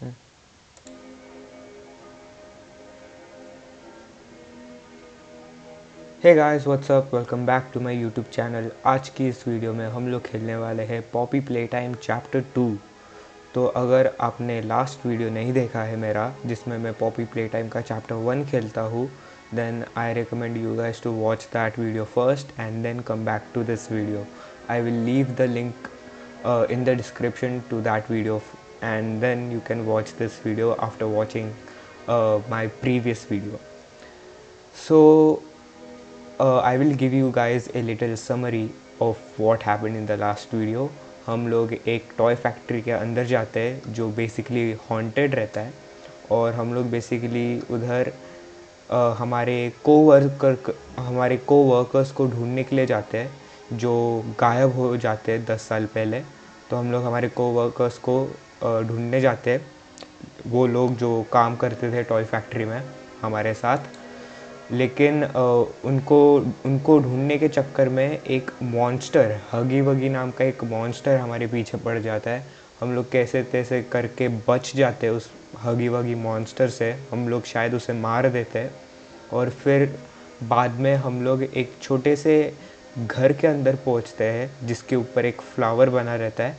Hey guys what's up, welcome back to my YouTube channel. आज की इस video में हम लोग खेलने वाले हैं पॉपी प्ले टाइम चैप्टर 2। तो अगर आपने लास्ट वीडियो नहीं देखा है मेरा, जिसमें मैं पॉपी प्ले टाइम का चैप्टर 1 खेलता हूँ, then I recommend you guys to watch that video first and then come back to this video. I will leave the link in the description to that video, and then you can watch this video after watching my previous video. So I will give you guys a little summary of what happened in the last video. हम लोग एक toy factory के अंदर जाते हैं जो basically haunted रहता है, और हम लोग बेसिकली उधर हमारे कोवर्कर्स को ढूंढने के लिए जाते हैं जो गायब हो जाते हैं 10 साल पहले। तो हम लोग हमारे कोवर्कर्स को ढूंढने जाते हैं, वो लोग जो काम करते थे टॉय फैक्ट्री में हमारे साथ। लेकिन उनको उनको ढूंढने के चक्कर में एक मॉन्स्टर, हगी वगी नाम का एक मॉन्स्टर हमारे पीछे पड़ जाता है। हम लोग कैसे तैसे करके बच जाते हैं उस हगी वगी मॉन्स्टर से। हम लोग शायद उसे मार देते हैं, और फिर बाद में हम लोग एक छोटे से घर के अंदर पहुंचते हैं जिसके ऊपर एक फ्लावर बना रहता है,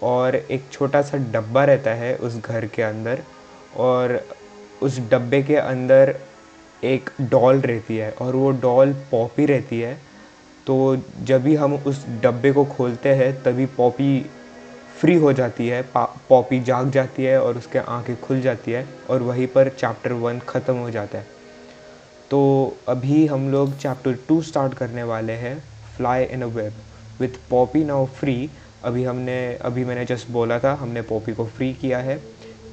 और एक छोटा सा डब्बा रहता है उस घर के अंदर, और उस डब्बे के अंदर एक डॉल रहती है, और वो डॉल पॉपी रहती है। तो जब भी हम उस डब्बे को खोलते हैं तभी पॉपी फ्री हो जाती है, पॉपी जाग जाती है और उसके आंखें खुल जाती है, और वहीं पर चैप्टर 1 ख़त्म हो जाता है। तो अभी हम लोग चैप्टर 2 स्टार्ट करने वाले हैं, fly in a web with Poppy now free. अभी मैंने जस्ट बोला था हमने पॉपी को फ्री किया है।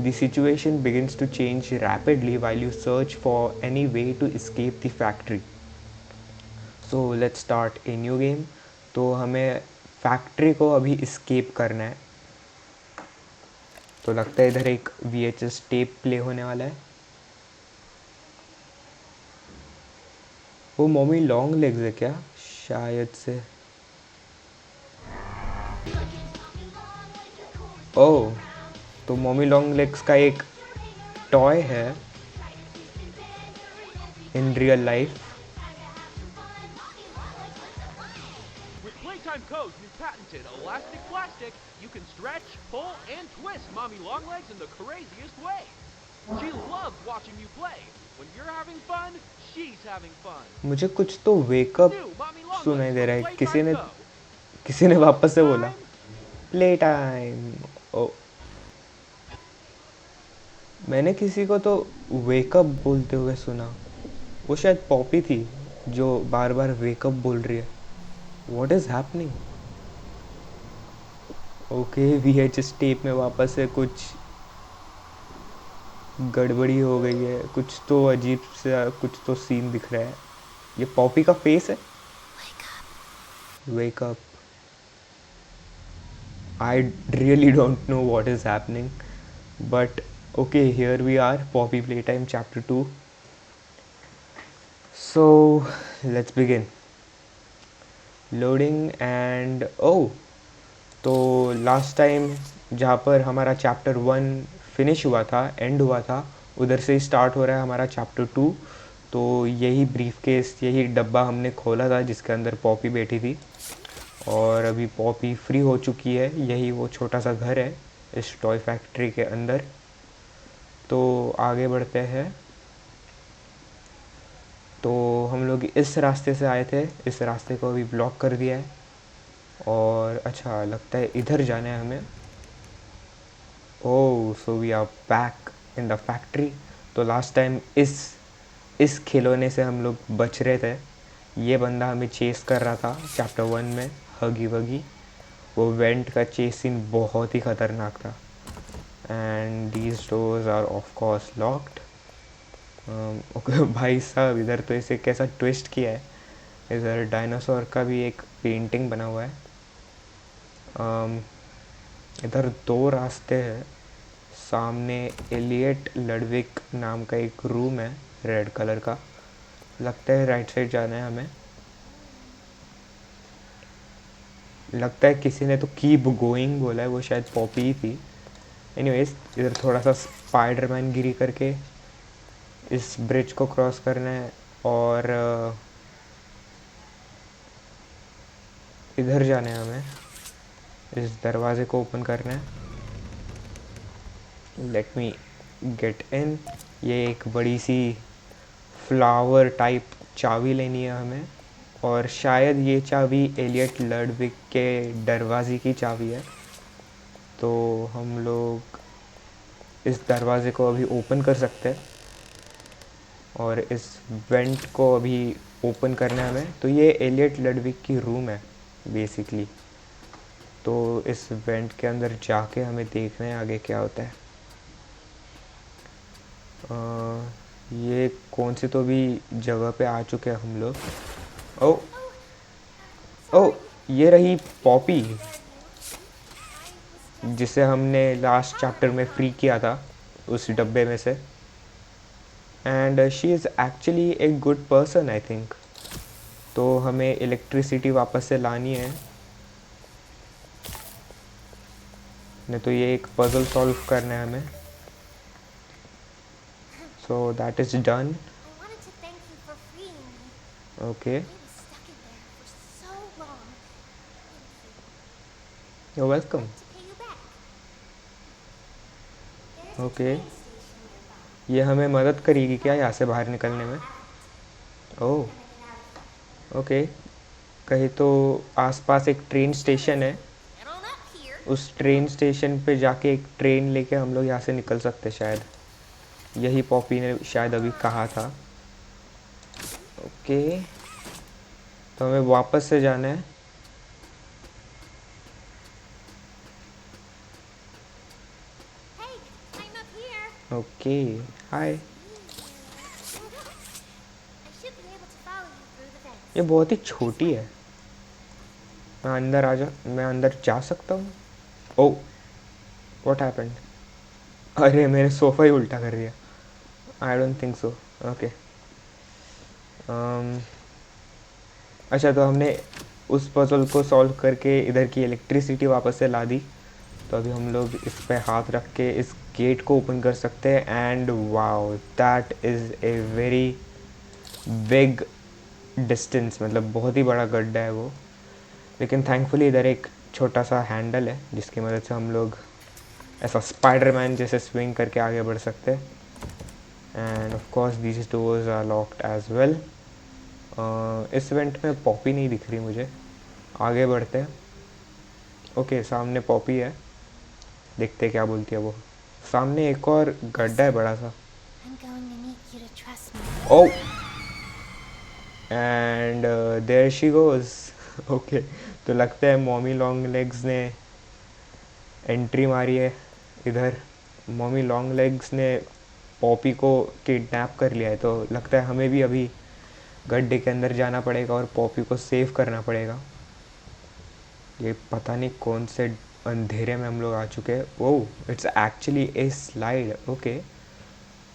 The situation begins to change rapidly while you search for any way to escape the factory. So let's start a new game. तो हमें फैक्ट्री को अभी escape करना है। तो लगता है इधर एक VHS टेप प्ले होने वाला है। वो मॉमी लॉन्ग लेग्स है क्या, शायद से। ओह, तो मॉमी लॉन्ग लेग्स का एक टॉय है in real life. With Playtime Co's new patented elastic plastic, you can stretch, pull, and twist Mommy Longlegs in the craziest way. She loves watching you play. When you're having fun, she's having fun. मुझे कुछ तो wake up New Mommy सुनाई Longlegs दे रहा from है। Playtime Co. किसी ने वापस से बोला Time. Play time. ओ, मैंने किसी को तो वेकअप बोलते हुए सुना। वो शायद पॉपी थी जो बार बार वेकअप बोल रही है। What is happening? Okay, VHS tape में वापस से कुछ गड़बड़ी हो गई है, कुछ तो अजीब सा कुछ तो सीन दिख रहा है। ये पॉपी का फेस है। Wake up. I really don't know what is happening, but okay, here we are, Poppy Playtime Chapter 2. So let's begin. Loading and oh, तो लास्ट टाइम जहाँ पर हमारा चैप्टर 1 फिनिश हुआ था, एंड हुआ था, उधर से ही स्टार्ट हो रहा है हमारा चैप्टर 2। तो यही ब्रीफ केस, यही डब्बा हमने खोला था जिसके अंदर पॉपी बैठी थी, और अभी पॉपी फ्री हो चुकी है। यही वो छोटा सा घर है इस टॉय फैक्ट्री के अंदर। तो आगे बढ़ते हैं। तो हम लोग इस रास्ते से आए थे, इस रास्ते को अभी ब्लॉक कर दिया है, और अच्छा लगता है इधर जाना है हमें। Oh, so we are back in the factory. तो लास्ट टाइम इस खिलौने से हम लोग बच रहे थे। ये बंदा हमें चेस कर रहा था चैप्टर 1 में, हगी वगी। वो वेंट का चेस सीन बहुत ही ख़तरनाक था। And these doors are of course locked. Okay भाई साहब, इधर तो इसे कैसा ट्विस्ट किया है। इधर डायनासोर का भी एक पेंटिंग बना हुआ है। इधर दो रास्ते हैं। सामने एलियट लडविक नाम का एक रूम है रेड कलर का। लगता है राइट साइड जाना है हमें। लगता है किसी ने तो कीप गोइंग बोला है, वो शायद पॉपी ही थी। एनीवेज इधर थोड़ा सा स्पाइडरमैन गिरी करके इस ब्रिज को क्रॉस करना है और इधर जाना है हमें, इस दरवाजे को ओपन करना है। Let me get in. ये एक बड़ी सी फ्लावर टाइप चाबी लेनी है हमें, और शायद ये चाबी एलियट लडविक के दरवाजे की चाबी है। तो हम लोग इस दरवाजे को अभी ओपन कर सकते हैं और इस वेंट को अभी ओपन करना है हमें। तो ये एलियट लडविक की रूम है बेसिकली। तो इस वेंट के अंदर जाके हमें देखना है आगे क्या होता है। ये कौन सी तो भी जगह पे आ चुके हैं हम लोग। ओ ओ, ये रही पॉपी जिसे हमने लास्ट चैप्टर में फ्री किया था उस डब्बे में से। And she is actually a good person I think. तो हमें इलेक्ट्रिसिटी वापस से लानी है, नहीं तो ये एक पजल सॉल्व करना है हमें। So that is done. I wanted to thank you for freeing me. Okay, I was stuck in there for so long. you're welcome. To pay you back. There's Okay, a train station nearby. ये हमें मदद करेगी क्या यहाँ से बाहर निकलने में? ओह ओके, कहीं तो आसपास एक ट्रेन स्टेशन है, Head on up here. उस ट्रेन स्टेशन पे जाके एक ट्रेन लेके हम लोग यहाँ से निकल सकते शायद। यही पॉपी ने शायद अभी कहा था। ओके, तो हमें वापस से जाना है। Hey, climb up here. Okay, hi. I should be able to follow you through the fence. ये बहुत ही छोटी है। मैं अंदर आ जा, मैं अंदर जा सकता हूँ? ओह, व्हाट हैपेंड? अरे मैंने सोफ़ा ही उल्टा कर दिया। आई डोंट थिंक सो। ओके, अच्छा तो हमने उस पजल को सॉल्व करके इधर की इलेक्ट्रिसिटी वापस से ला दी। तो अभी हम लोग इस पे हाथ रख के इस गेट को ओपन कर सकते हैं। And wow, that is a very big distance, मतलब बहुत ही बड़ा गड्ढा है वो। लेकिन थैंकफुली इधर एक छोटा सा हैंडल है जिसकी मदद से हम लोग ऐसा स्पाइडरमैन जैसे स्विंग करके आगे बढ़ सकते हैं। And of course these doors are locked as well. इस इवेंट में पॉपी नहीं दिख रही मुझे। आगे बढ़ते हैं। ओके, सामने पॉपी है, देखते क्या बोलती है वो। सामने एक और गड्ढा है बड़ा सा। I'm going to need you to trust me. Oh, and there she goes. Okay, तो लगता है मॉमी लॉन्ग लेग्स ने एंट्री मारी है इधर। मॉमी लॉन्ग लेग्स ने पॉपी को किडनैप कर लिया है। तो लगता है हमें भी अभी गड्ढे के अंदर जाना पड़ेगा और पॉपी को सेव करना पड़ेगा। ये पता नहीं कौन से अंधेरे में हम लोग आ चुके हैं। Oh, it's actually a slide. Okay,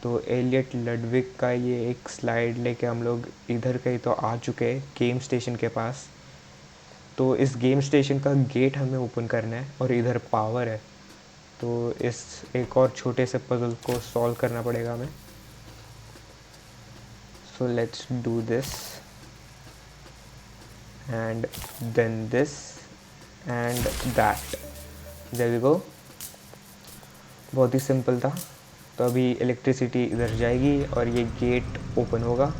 तो एलियट लडविक का ये एक स्लाइड लेके हम लोग इधर कहीं तो आ चुके हैं गेम स्टेशन के पास। तो इस गेम स्टेशन का गेट हमें ओपन करना है और इधर पावर है। तो इस एक और छोटे से पजल को सॉल्व करना पड़ेगा हमें। So let's do this and then this and that. There we go. बहुत ही सिंपल था। तो अभी इलेक्ट्रिसिटी इधर जाएगी और ये गेट ओपन होगा।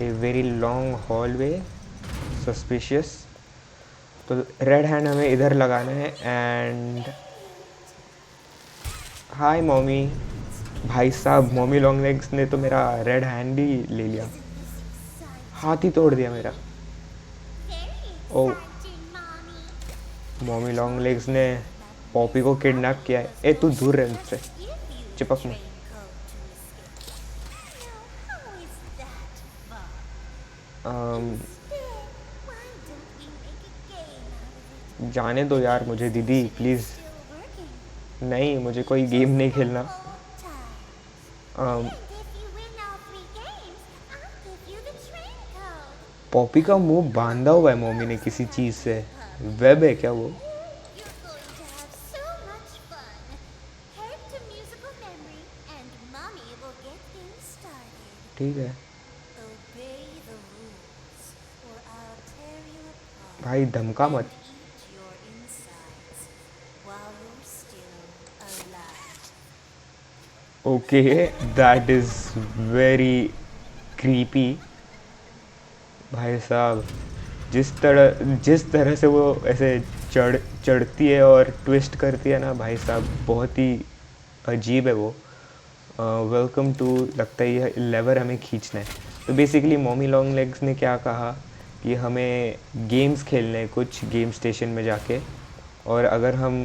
A very long hallway, suspicious. तो रेड हैंड हमें इधर लगाना है। And hi Mommy. भाई साहब, मॉमी लॉन्ग लेग्स ने तो मेरा रेड हैंड ही ले लिया, हाथ ही तोड़ दिया मेरा। Very Oh. exciting, Mommy. Mommy Long Legs ने पॉपी को किडनैप किया है। ए तू दूर रह मुझसे, Give you चिपक the में। train code to escape. Now, how is that fun? Instead, why don't we make a game out of it? जाने दो यार मुझे दीदी प्लीज़। Still working. नहीं, मुझे कोई गेम नहीं खेलना। Old time. um, And if you win all 3 games, I'll give you the train code. Poppy का मुंह बांधा हुआ है मॉमी ने किसी चीज़ से। वेब है क्या वो? You're going to have so much fun. ठीक है Obey the rules, or I'll tear you apart भाई, धमका and मत। eat your insides while you're still alive. Okay, that is very creepy. भाई साहब, जिस तरह से वो ऐसे चढ़ती है और ट्विस्ट करती है ना भाई साहब, बहुत ही अजीब है वो। वेलकम टू, लगता है ये लेवर हमें खींचना है। तो बेसिकली मॉमी लॉन्ग लेग्स ने क्या कहा कि हमें गेम्स खेलने हैं कुछ गेम स्टेशन में जाके, और अगर हम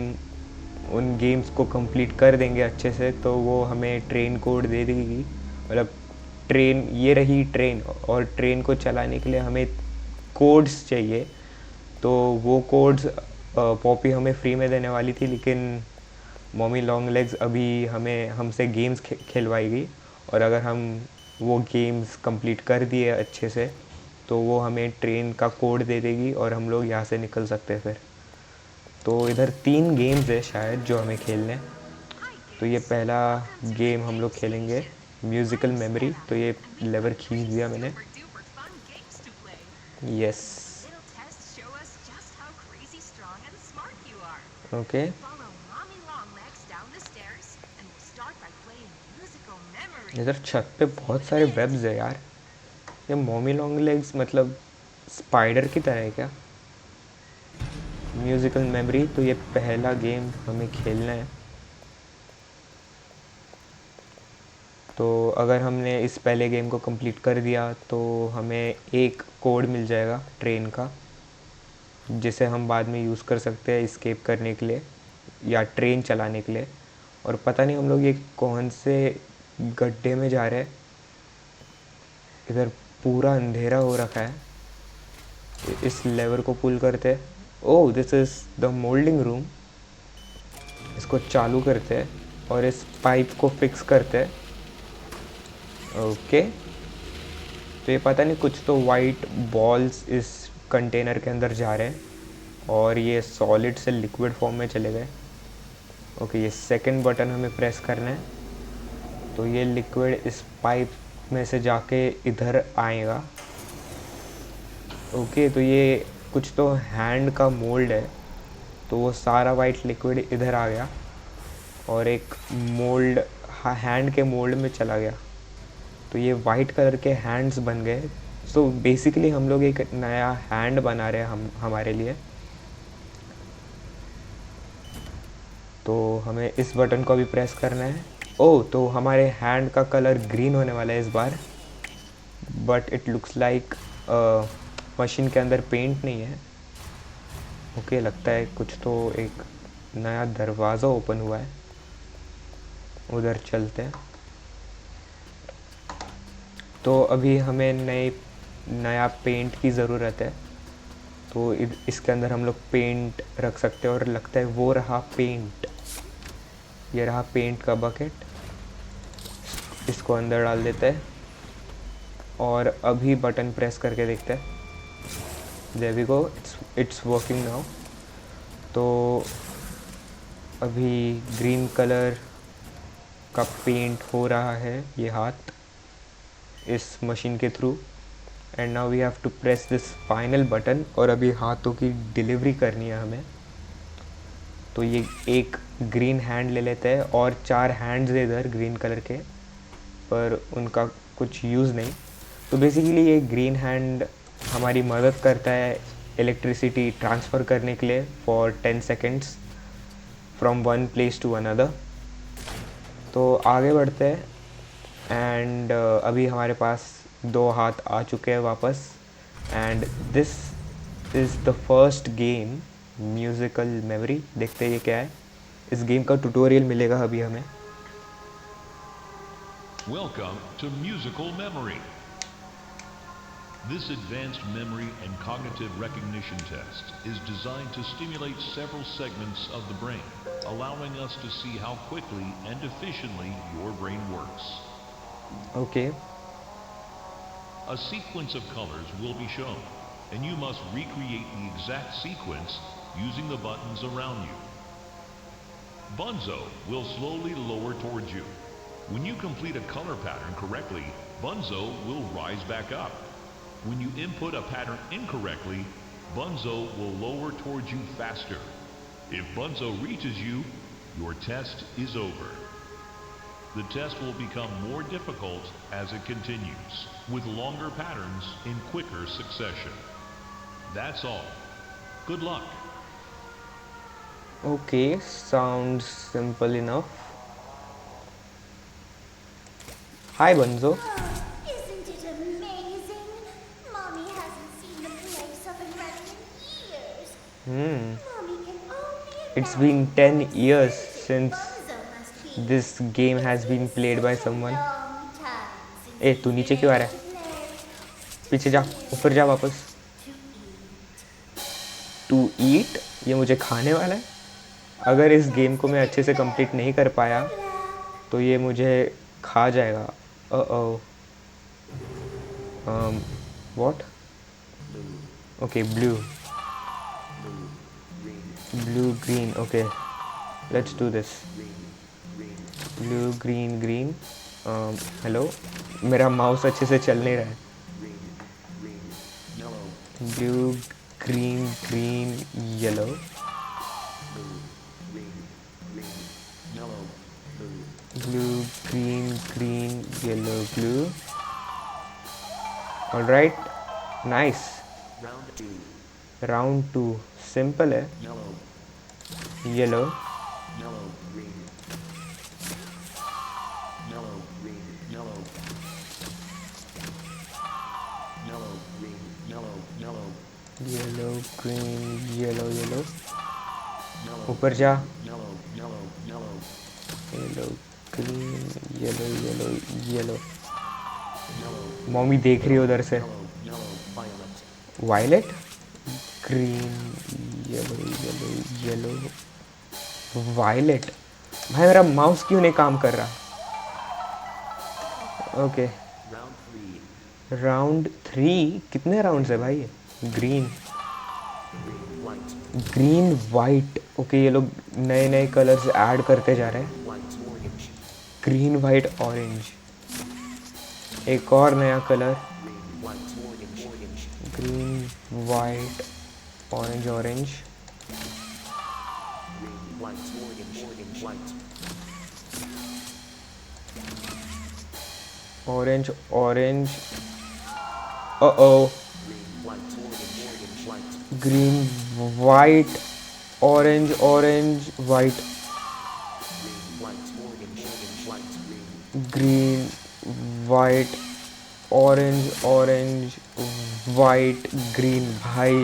उन गेम्स को कंप्लीट कर देंगे अच्छे से तो वो हमें ट्रेन कोड दे देगी। मतलब ट्रेन, ये रही ट्रेन, और ट्रेन को चलाने के लिए हमें कोड्स चाहिए। तो वो कोड्स पॉपी हमें फ्री में देने वाली थी, लेकिन मॉमी लॉन्ग लेग्स अभी हमें हमसे गेम्स खिलवाएगी, और अगर हम वो गेम्स कंप्लीट कर दिए अच्छे से तो वो हमें ट्रेन का कोड दे देगी और हम लोग यहाँ से निकल सकते हैं फिर। तो इधर 3 गेम्स है शायद जो हमें खेलने हैं। तो ये पहला गेम हम लोग खेलेंगे, म्यूज़िकल मेमोरी। तो ये लेवर खींच दिया मैंने। Yes, okay. इधर छत पे बहुत सारे वेब्स है यार। ये मॉमी लॉन्ग लेग्स मतलब स्पाइडर की तरह है क्या? म्यूज़िकल मेमोरी, तो ये पहला गेम हमें खेलना है। तो अगर हमने इस पहले गेम को कंप्लीट कर दिया तो हमें एक कोड मिल जाएगा ट्रेन का, जिसे हम बाद में यूज़ कर सकते हैं एस्केप करने के लिए या ट्रेन चलाने के लिए। और पता नहीं हम लोग ये कौन से गड्ढे में जा रहे हैं। इधर पूरा अंधेरा हो रखा है। इस लेवर को पुल करते हैं। Oh, this is the moulding room. इसको चालू करते हैं और इस पाइप को फिक्स करते हैं। ओके, तो ये पता नहीं, कुछ तो वाइट बॉल्स इस कंटेनर के अंदर जा रहे हैं और ये सॉलिड से लिक्विड फॉर्म में चले गए। ओके, ये सेकंड बटन हमें प्रेस करना है, तो ये लिक्विड इस पाइप में से जाके इधर आएगा। ओके, तो ये कुछ तो हैंड का मोल्ड है, तो वो सारा वाइट लिक्विड इधर आ गया और एक मोल्ड हैंड के मोल्ड में चला गया। तो ये वाइट कलर के हैंड्स बन गए। सो बेसिकली हम लोग एक नया हैंड बना रहे हैं हम हमारे लिए। तो हमें इस बटन को भी प्रेस करना है। ओह, तो हमारे हैंड का कलर ग्रीन होने वाला है इस बार, but it looks like machine के अंदर पेंट नहीं है। ओके, लगता है कुछ तो एक नया दरवाज़ा ओपन हुआ है, उधर चलते हैं। तो अभी हमें नया पेंट की ज़रूरत है, तो इसके अंदर हम लोग पेंट रख सकते हैं, और लगता है वो रहा पेंट। ये रहा पेंट का बकेट, इसको अंदर डाल देते हैं और अभी बटन प्रेस करके देखते हैं। There we go, it's working now. तो अभी ग्रीन कलर का पेंट हो रहा है ये हाथ इस मशीन के through, and now we have to press this final button. और अभी हाथों की डिलीवरी करनी है हमें। तो ये एक ग्रीन हैंड ले लेते हैं, और 4 हैंड्स है इधर ग्रीन कलर के, पर उनका कुछ यूज़ नहीं। तो बेसिकली ये ग्रीन हैंड हमारी मदद करता है इलेक्ट्रिसिटी ट्रांसफ़र करने के लिए for 10 seconds from one place to another. तो आगे बढ़ते हैं, एंड अभी हमारे पास 2 हाथ आ चुके हैं वापस, and this is the first game, musical memory. देखते हैं ये क्या है। इस गेम का ट्यूटोरियल मिलेगा अभी हमें। Welcome to Musical Memory. This advanced memory and cognitive recognition test is designed to stimulate several segments of the brain, allowing us to see how quickly and efficiently your brain works. Okay, A sequence of colors will be shown, and you must recreate the exact sequence using the buttons around you. Bunzo will slowly lower towards you. When you complete a color pattern correctly, Bunzo will rise back up. When you input a pattern incorrectly, Bunzo will lower towards you faster. If Bunzo reaches you, your test is over. The test will become more difficult as it continues, with longer patterns in quicker succession. That's all. Good luck. Okay, sounds simple enough. Hi Bunzo. Isn't it amazing? Mommy hasn't seen the place up and running in years. Mommy can only It's been 10 years since Bunzo must be this game has been played by someone. long time since ए तू नीचे क्यों आ रहा है? पीछे जा, ऊपर जा वापस. To eat? ये मुझे खाने वाला है? अगर इस गेम को मैं अच्छे से कंप्लीट नहीं कर पाया तो ये मुझे खा जाएगा. What? Okay, blue. Blue, green. Okay, let's do this. Blue, green, green. Hello. मेरा माउस अच्छे से चल नहीं रहा है. Blue, green, green, yellow. Blue, green, green, yellow, blue. All right, nice. Round 2. Simple है. Yellow. Yellow, green, yellow, yellow. ऊपर जा. Yellow, green, yellow, yellow, yellow. Mummy देख रही है उधर से. Violet, green, yellow, yellow, yellow, violet. भाई मेरा माउस क्यों नहीं काम कर रहा? ओके. राउंड 3. कितने राउंड्स है भाई? Green, green, white. ओके, ये लोग नए नए कलर्स ऐड करते जा रहे हैं. Green, white, orange. एक और नया colour. Green, white, orange, orange. Orange, orange. Green, white, orange, orange, white. Green, white, orange, orange, white, green. भाई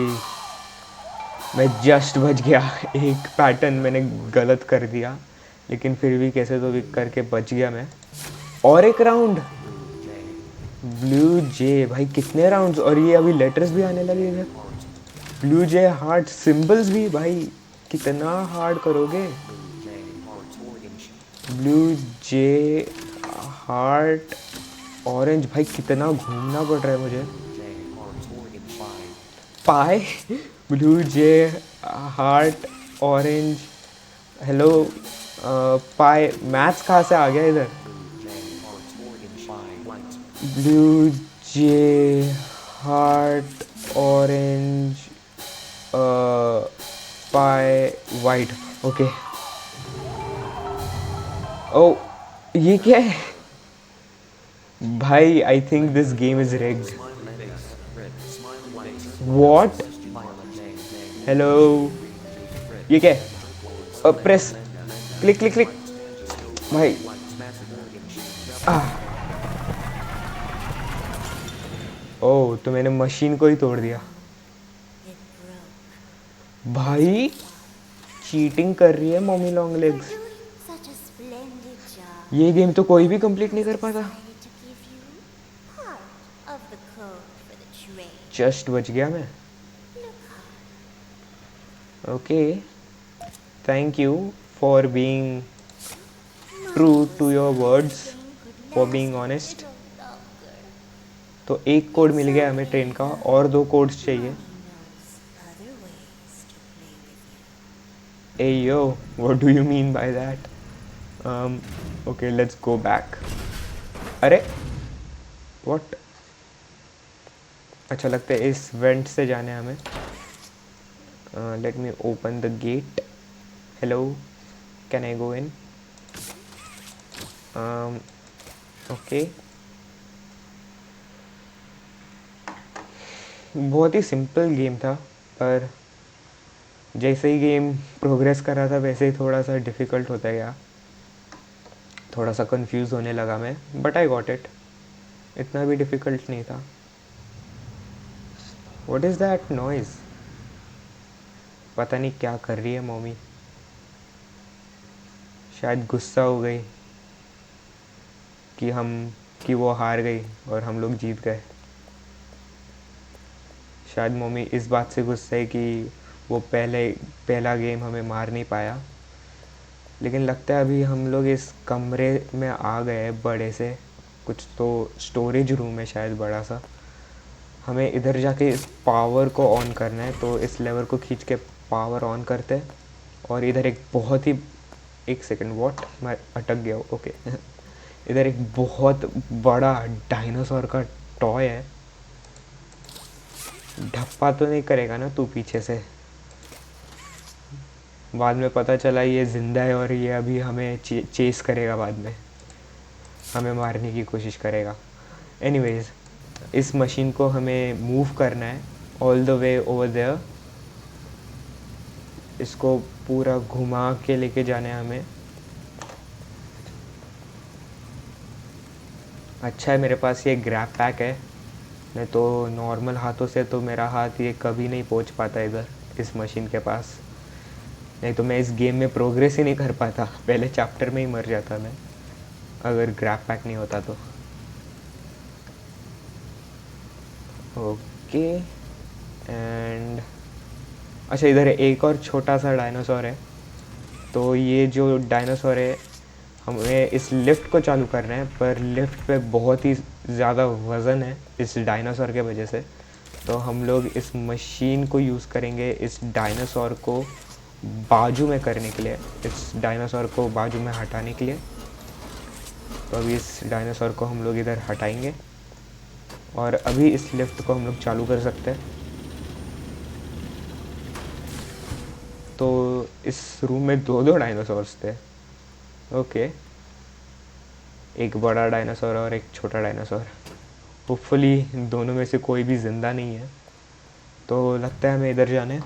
मैं जस्ट बच गया. एक पैटर्न मैंने गलत कर दिया, लेकिन फिर भी कैसे तो भी करके बच गया मैं. और एक राउंड. ब्लू जे. भाई कितने राउंड्स. और ये अभी लेटर्स भी आने लगे हैं. ब्लू जे हार्ट. सिंबल्स भी. भाई कितना हार्ड करोगे. ब्लू जे हार्ट, ऑरेंज. भाई कितना घूमना पड़ रहा है मुझे. पाए. ब्लू जे हार्ट, ऑरेंज. हेलो. पाए. मैथ्स कहाँ से आ गया इधर. ब्लू जे हार्ट, ऑरेंज, पाए, वाइट. ओके. ओ ये क्या है भाई. I think this game is rigged. What. Hello. ये क्या है. प्रेस. Click click click. भाई ओह, तो मैंने मशीन को ही तोड़ दिया. भाई चीटिंग कर रही है mummy long legs. Such a splendid job. ये गेम तो कोई भी कंप्लीट नहीं कर पाता. Decided to give you part of the code for the train. Just बच गया मैं. Okay, thank you for being true to your words, for being honest. तो एक कोड मिल गया हमें ट्रेन का, और 2 कोड्स चाहिए. Hey yo, what do you mean by that? Okay, let's go back. अरे व्हाट? अच्छा लगता है इस वेंट से जाने हमें. Let me open the gate. Hello, can I go in? Okay. बहुत ही सिंपल गेम था, पर जैसे ही गेम प्रोग्रेस कर रहा था वैसे ही थोड़ा सा डिफ़िकल्ट होता गया. थोड़ा सा कंफ्यूज होने लगा मैं, बट आई गॉट इट. इतना भी डिफ़िकल्ट नहीं था. What is that noise? पता नहीं क्या कर रही है मम्मी. शायद गुस्सा हो गई कि वो हार गई और हम लोग जीत गए. शायद मम्मी इस बात से गुस्सा है कि वो पहला गेम हमें मार नहीं पाया. लेकिन लगता है अभी हम लोग इस कमरे में आ गए बड़े से. कुछ तो स्टोरेज रूम है शायद बड़ा सा. हमें इधर जाके इस पावर को ऑन करना है, तो इस लेवर को खींच के पावर ऑन करते हैं. और इधर एक बहुत ही, एक सेकंड, व्हाट, मैं अटक गया. ओके. इधर एक बहुत बड़ा डायनासोर का टॉय है. ढप्पा तो नहीं करेगा ना तू पीछे से? बाद में पता चला ये ज़िंदा है और ये अभी हमें चेस करेगा. बाद में हमें मारने की कोशिश करेगा. एनीवेज, इस मशीन को हमें मूव करना है all the way over there. इसको पूरा घुमा के लेके जाना है हमें. अच्छा है मेरे पास ये ग्रैब पैक है, नहीं तो नॉर्मल हाथों से तो मेरा हाथ ये कभी नहीं पहुंच पाता इधर इस मशीन के पास. नहीं तो मैं इस गेम में प्रोग्रेस ही नहीं कर पाता. पहले चैप्टर में ही मर जाता मैं अगर ग्रैब पैक नहीं होता तो. ओके. एंड अच्छा, इधर एक और छोटा सा डायनासोर है. तो ये जो डायनासोर है, हमें इस लिफ्ट को चालू करना है, पर लिफ्ट पे बहुत ही ज़्यादा वज़न है इस डायनासोर के वजह से. तो हम लोग इस मशीन को यूज़ करेंगे इस डायनासोर को बाजू में करने के लिए, इस डायनासोर को बाजू में हटाने के लिए. तो अभी इस डायनासोर को हम लोग इधर हटाएंगे और अभी इस लिफ्ट को हम लोग चालू कर सकते हैं. तो इस रूम में दो डायनासोर्स थे. ओके. एक बड़ा डायनासोर और एक छोटा डायनासोर. होपफुली दोनों में से कोई भी ज़िंदा नहीं है. तो लगता है हमें इधर जाने.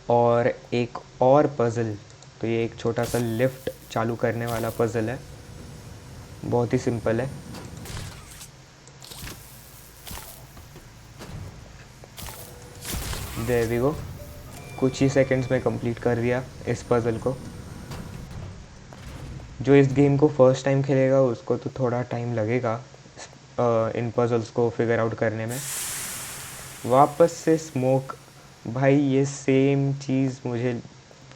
और एक और पज़ल. तो ये एक छोटा सा लिफ्ट चालू करने वाला पज़ल है. बहुत ही सिंपल है. There we go. कुछ ही सेकंड्स में कंप्लीट कर दिया इस पज़ल को. जो इस गेम को फर्स्ट टाइम खेलेगा उसको तो थोड़ा टाइम लगेगा इन पज़ल्स को फिगर आउट करने में. वापस से स्मोक. भाई ये सेम चीज़ मुझे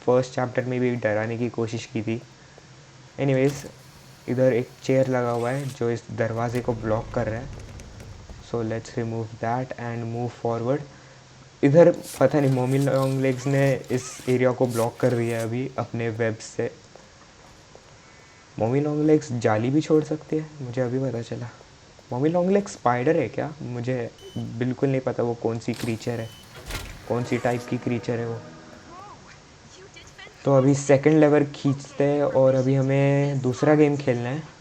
फर्स्ट चैप्टर में भी डराने की कोशिश की थी. एनीवेज, इधर एक चेयर लगा हुआ है जो इस दरवाजे को ब्लॉक कर रहा है. So let's remove that and move forward. इधर पता नहीं मोमी लॉन्ग लेग्स ने इस एरिया को ब्लॉक कर दिया है अभी अपने वेब से. मोमी लॉन्ग लेग्स जाली भी छोड़ सकती है, मुझे अभी पता चला. मोमी लॉन्ग लेग स्पाइडर है क्या? मुझे बिल्कुल नहीं पता वो कौन सी क्रीचर है, कौन सी टाइप की क्रीचर है वो. तो अभी सेकंड लेवर खींचते हैं और अभी हमें दूसरा गेम खेलना है.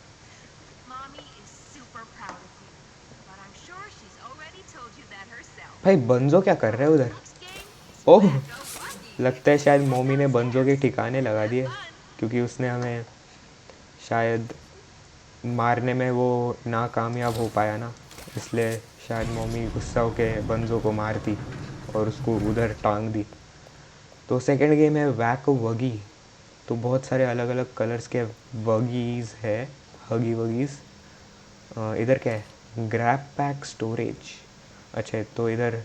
भाई बंजो क्या कर रहे है उधर? ओह, लगता है शायद मम्मी ने बंजो के ठिकाने लगा दिए, क्योंकि उसने हमें शायद मारने में वो नाकामयाब हो पाया ना, इसलिए शायद मम्मी गुस्सा होके बंजो को मार दी और उसको उधर टांग दी. तो सेकंड गेम है वैक वगी. तो बहुत सारे अलग अलग कलर्स के वगीज़ है, हगी वगीज़. इधर क्या है? Grab pack storage. अच्छा, तो इधर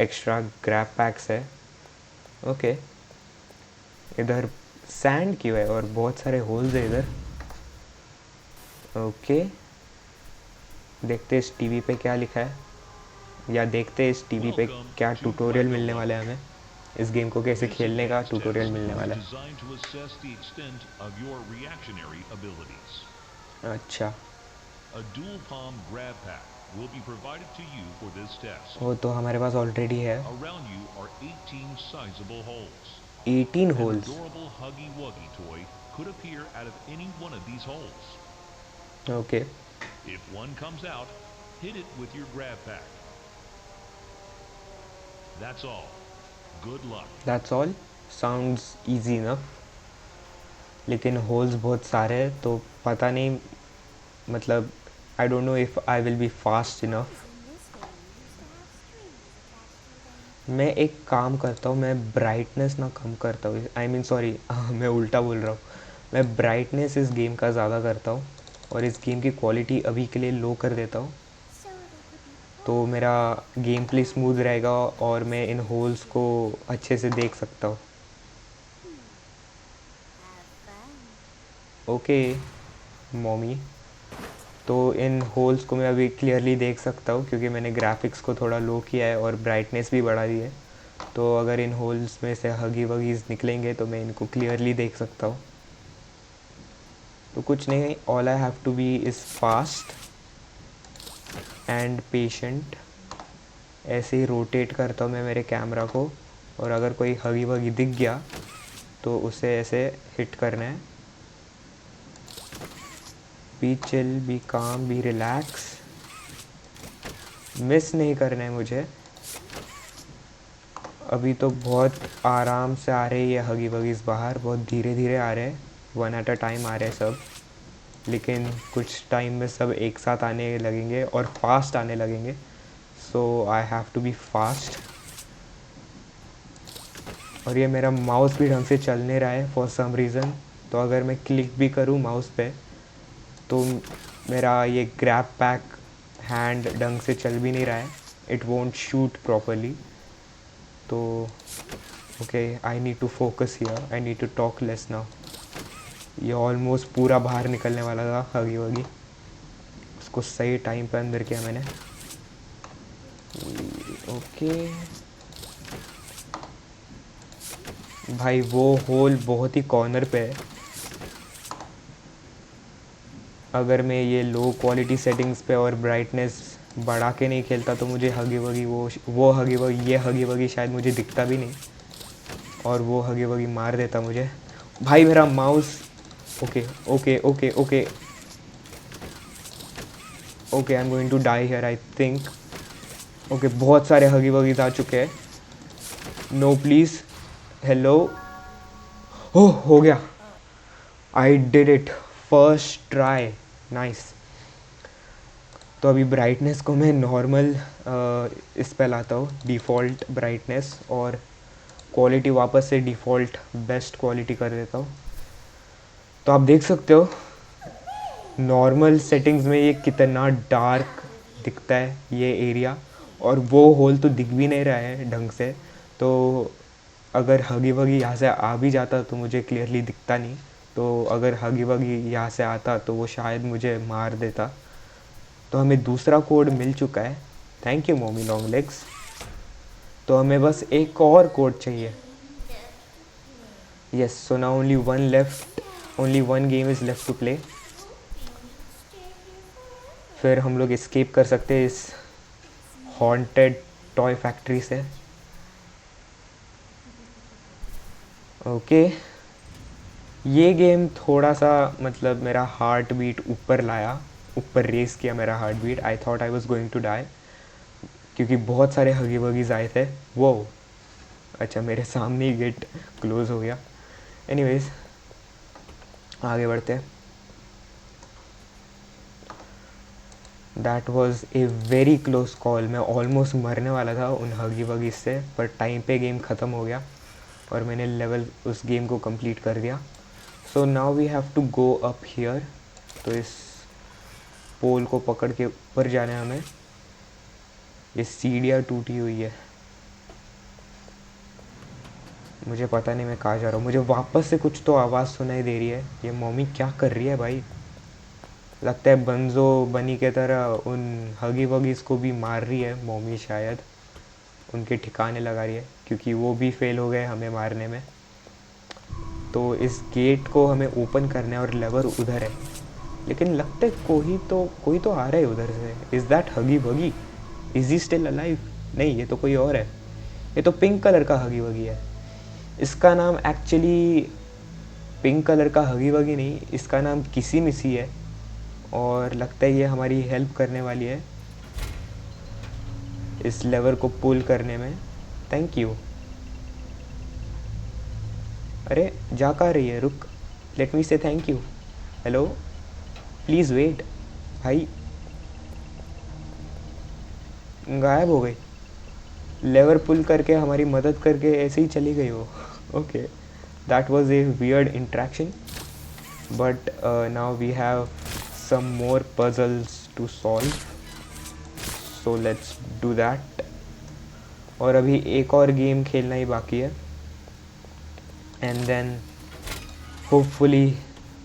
एक्स्ट्रा ग्रैब पैक्स है. ओके. इधर सैंड क्यों है और बहुत सारे होल्स है इधर. ओके. देखते इस टीवी पे क्या लिखा है, या देखते इस टीवी पे क्या ट्यूटोरियल मिलने वाला है. हमें इस गेम को कैसे खेलने का ट्यूटोरियल मिलने वाला है. अच्छा, A dual palm grab pack will be provided to you for this test. वो तो हमारे पास ऑलरेडी है। Around you are 18 sizable holes. 18 An holes. adorable Huggy Wuggy toy could appear out of any one of these holes. Okay. If one comes out, hit it with your grab pack. That's all. Good luck. That's all. Sounds easy enough, लेकिन holes बहुत सारे हैं तो पता नहीं, मतलब I don't know if I will be fast enough. मैं एक काम करता हूँ, मैं ब्राइटनेस ना कम करता हूँ, आई मीन सॉरी मैं उल्टा बोल रहा हूँ। मैं ब्राइटनेस इस गेम का ज़्यादा करता हूँ और इस गेम की क्वालिटी अभी के लिए लो कर देता हूँ, तो मेरा गेम प्ले स्मूथ रहेगा और मैं इन होल्स को अच्छे से देख सकता हूँ। ओके मॉमी, तो इन होल्स को मैं अभी क्लियरली देख सकता हूँ क्योंकि मैंने ग्राफिक्स को थोड़ा लो किया है और ब्राइटनेस भी बढ़ा दी है। तो अगर इन होल्स में से हगी वगीज़ निकलेंगे तो मैं इनको क्लियरली देख सकता हूँ। तो कुछ नहीं, all I have to be is fast and patient. ऐसे ही रोटेट करता हूँ मैं मेरे कैमरा को, और अगर कोई हगी वगी दिख गया तो उसे ऐसे हिट करना है। बी चिल, बी काम, बी रिलैक्स, मिस नहीं करना है मुझे। अभी तो बहुत आराम से आ रही है हगी वगीज़ बाहर, बहुत धीरे धीरे आ रहे हैं, वन एट अ टाइम आ रहे हैं सब, लेकिन कुछ टाइम में सब एक साथ आने लगेंगे और फास्ट आने लगेंगे। So I have to be fast. और ये मेरा माउस भी ढंग से चल नहीं रहा है फॉर सम रीज़न, तो अगर मैं क्लिक भी करूँ माउस पे तो मेरा ये ग्रैब पैक हैंड ढंग से चल भी नहीं रहा है, इट वोंट शूट प्रॉपरली। तो okay, I need to focus here, I need to talk less now. ये ऑलमोस्ट पूरा बाहर निकलने वाला था हगी वगी, उसको सही टाइम पे अंदर किया मैंने। ओके भाई, वो होल बहुत ही कॉर्नर पे है। अगर मैं ये लो क्वालिटी सेटिंग्स पे और ब्राइटनेस बढ़ा के नहीं खेलता तो मुझे हगी वगी वो हगी वगी ये हगी वगी शायद मुझे दिखता भी नहीं और वो हगी वगी मार देता मुझे। भाई मेरा mouse, okay okay okay okay okay, I am going to die here I think. Okay, बहुत सारे हगी वगीज आ चुके हैं। नो प्लीज़, हेलो, ओह हो गया, I did it, first try, nice. तो अभी ब्राइटनेस को मैं नॉर्मल इस पे लाता हूँ, डिफ़ॉल्ट ब्राइटनेस, और क्वालिटी वापस से डिफ़ॉल्ट बेस्ट क्वालिटी कर देता हूँ। तो आप देख सकते हो नॉर्मल सेटिंग्स में ये कितना डार्क दिखता है ये एरिया, और वो होल तो दिख भी नहीं रहा है ढंग से। तो अगर हगी वगी यहाँ से आ भी जाता तो मुझे क्लियरली दिखता नहीं, तो अगर हगी वगी यहाँ से आता तो वो शायद मुझे मार देता। तो हमें दूसरा कोड मिल चुका है, thank you Mommy Long Legs. तो हमें बस एक और कोड चाहिए। Yes, so now only one left, only one game is left to play. फिर हम लोग एस्केप कर सकते हैं इस हॉन्टेड टॉय फैक्ट्री से। ओके, ये गेम थोड़ा सा मतलब मेरा हार्ट बीट ऊपर लाया, ऊपर रेस किया मेरा heart beat. I thought I was going to die क्योंकि बहुत सारे हगी वगीज आए थे। वो अच्छा, मेरे सामने ही गेट क्लोज हो गया। एनीवेज, आगे बढ़ते हैं। That was a very close call, मैं ऑलमोस्ट मरने वाला था उन हगी वगीज से, पर टाइम पे गेम ख़त्म हो गया और मैंने लेवल उस गेम को कंप्लीट कर दिया। So now we have to go up here. तो इस पोल को पकड़ के ऊपर जाना है हमें। ये सीढ़ियाँ टूटी हुई है, मुझे पता नहीं मैं कहाँ जा रहा हूँ। मुझे वापस से कुछ तो आवाज़ सुनाई दे रही है। ये मम्मी क्या कर रही है भाई? लगता है बंजो बनी के तरह उन हगी वगीज़ को भी मार रही है मम्मी, शायद उनके ठिकाने लगा रही है क्योंकि वो भी फेल हो गए हमें मारने में। तो इस गेट को हमें ओपन करना है और लेवर उधर है। लेकिन लगता है कोई तो आ रहा है उधर से. Is that Huggy Wuggy? Is he still alive? नहीं, ये तो कोई और है. ये तो पिंक कलर का हगी वगी है. इसका नाम एक्चुअली पिंक कलर का हगी वगी नहीं, इसका नाम किसी मिसी है. और लगता है ये हमारी हेल्प करने वाली है इस लेवर को पुल करने में. Thank you. अरे जा कहाँ रही है? रुक, let me say thank you. Hello, please wait. भाई गायब हो गई. लेवर पुल करके हमारी मदद करके ऐसे ही चली गई वो. Okay, that was a weird interaction, but now we have some more puzzles to solve, so let's do that. और अभी एक और गेम खेलना ही बाकी है, and then hopefully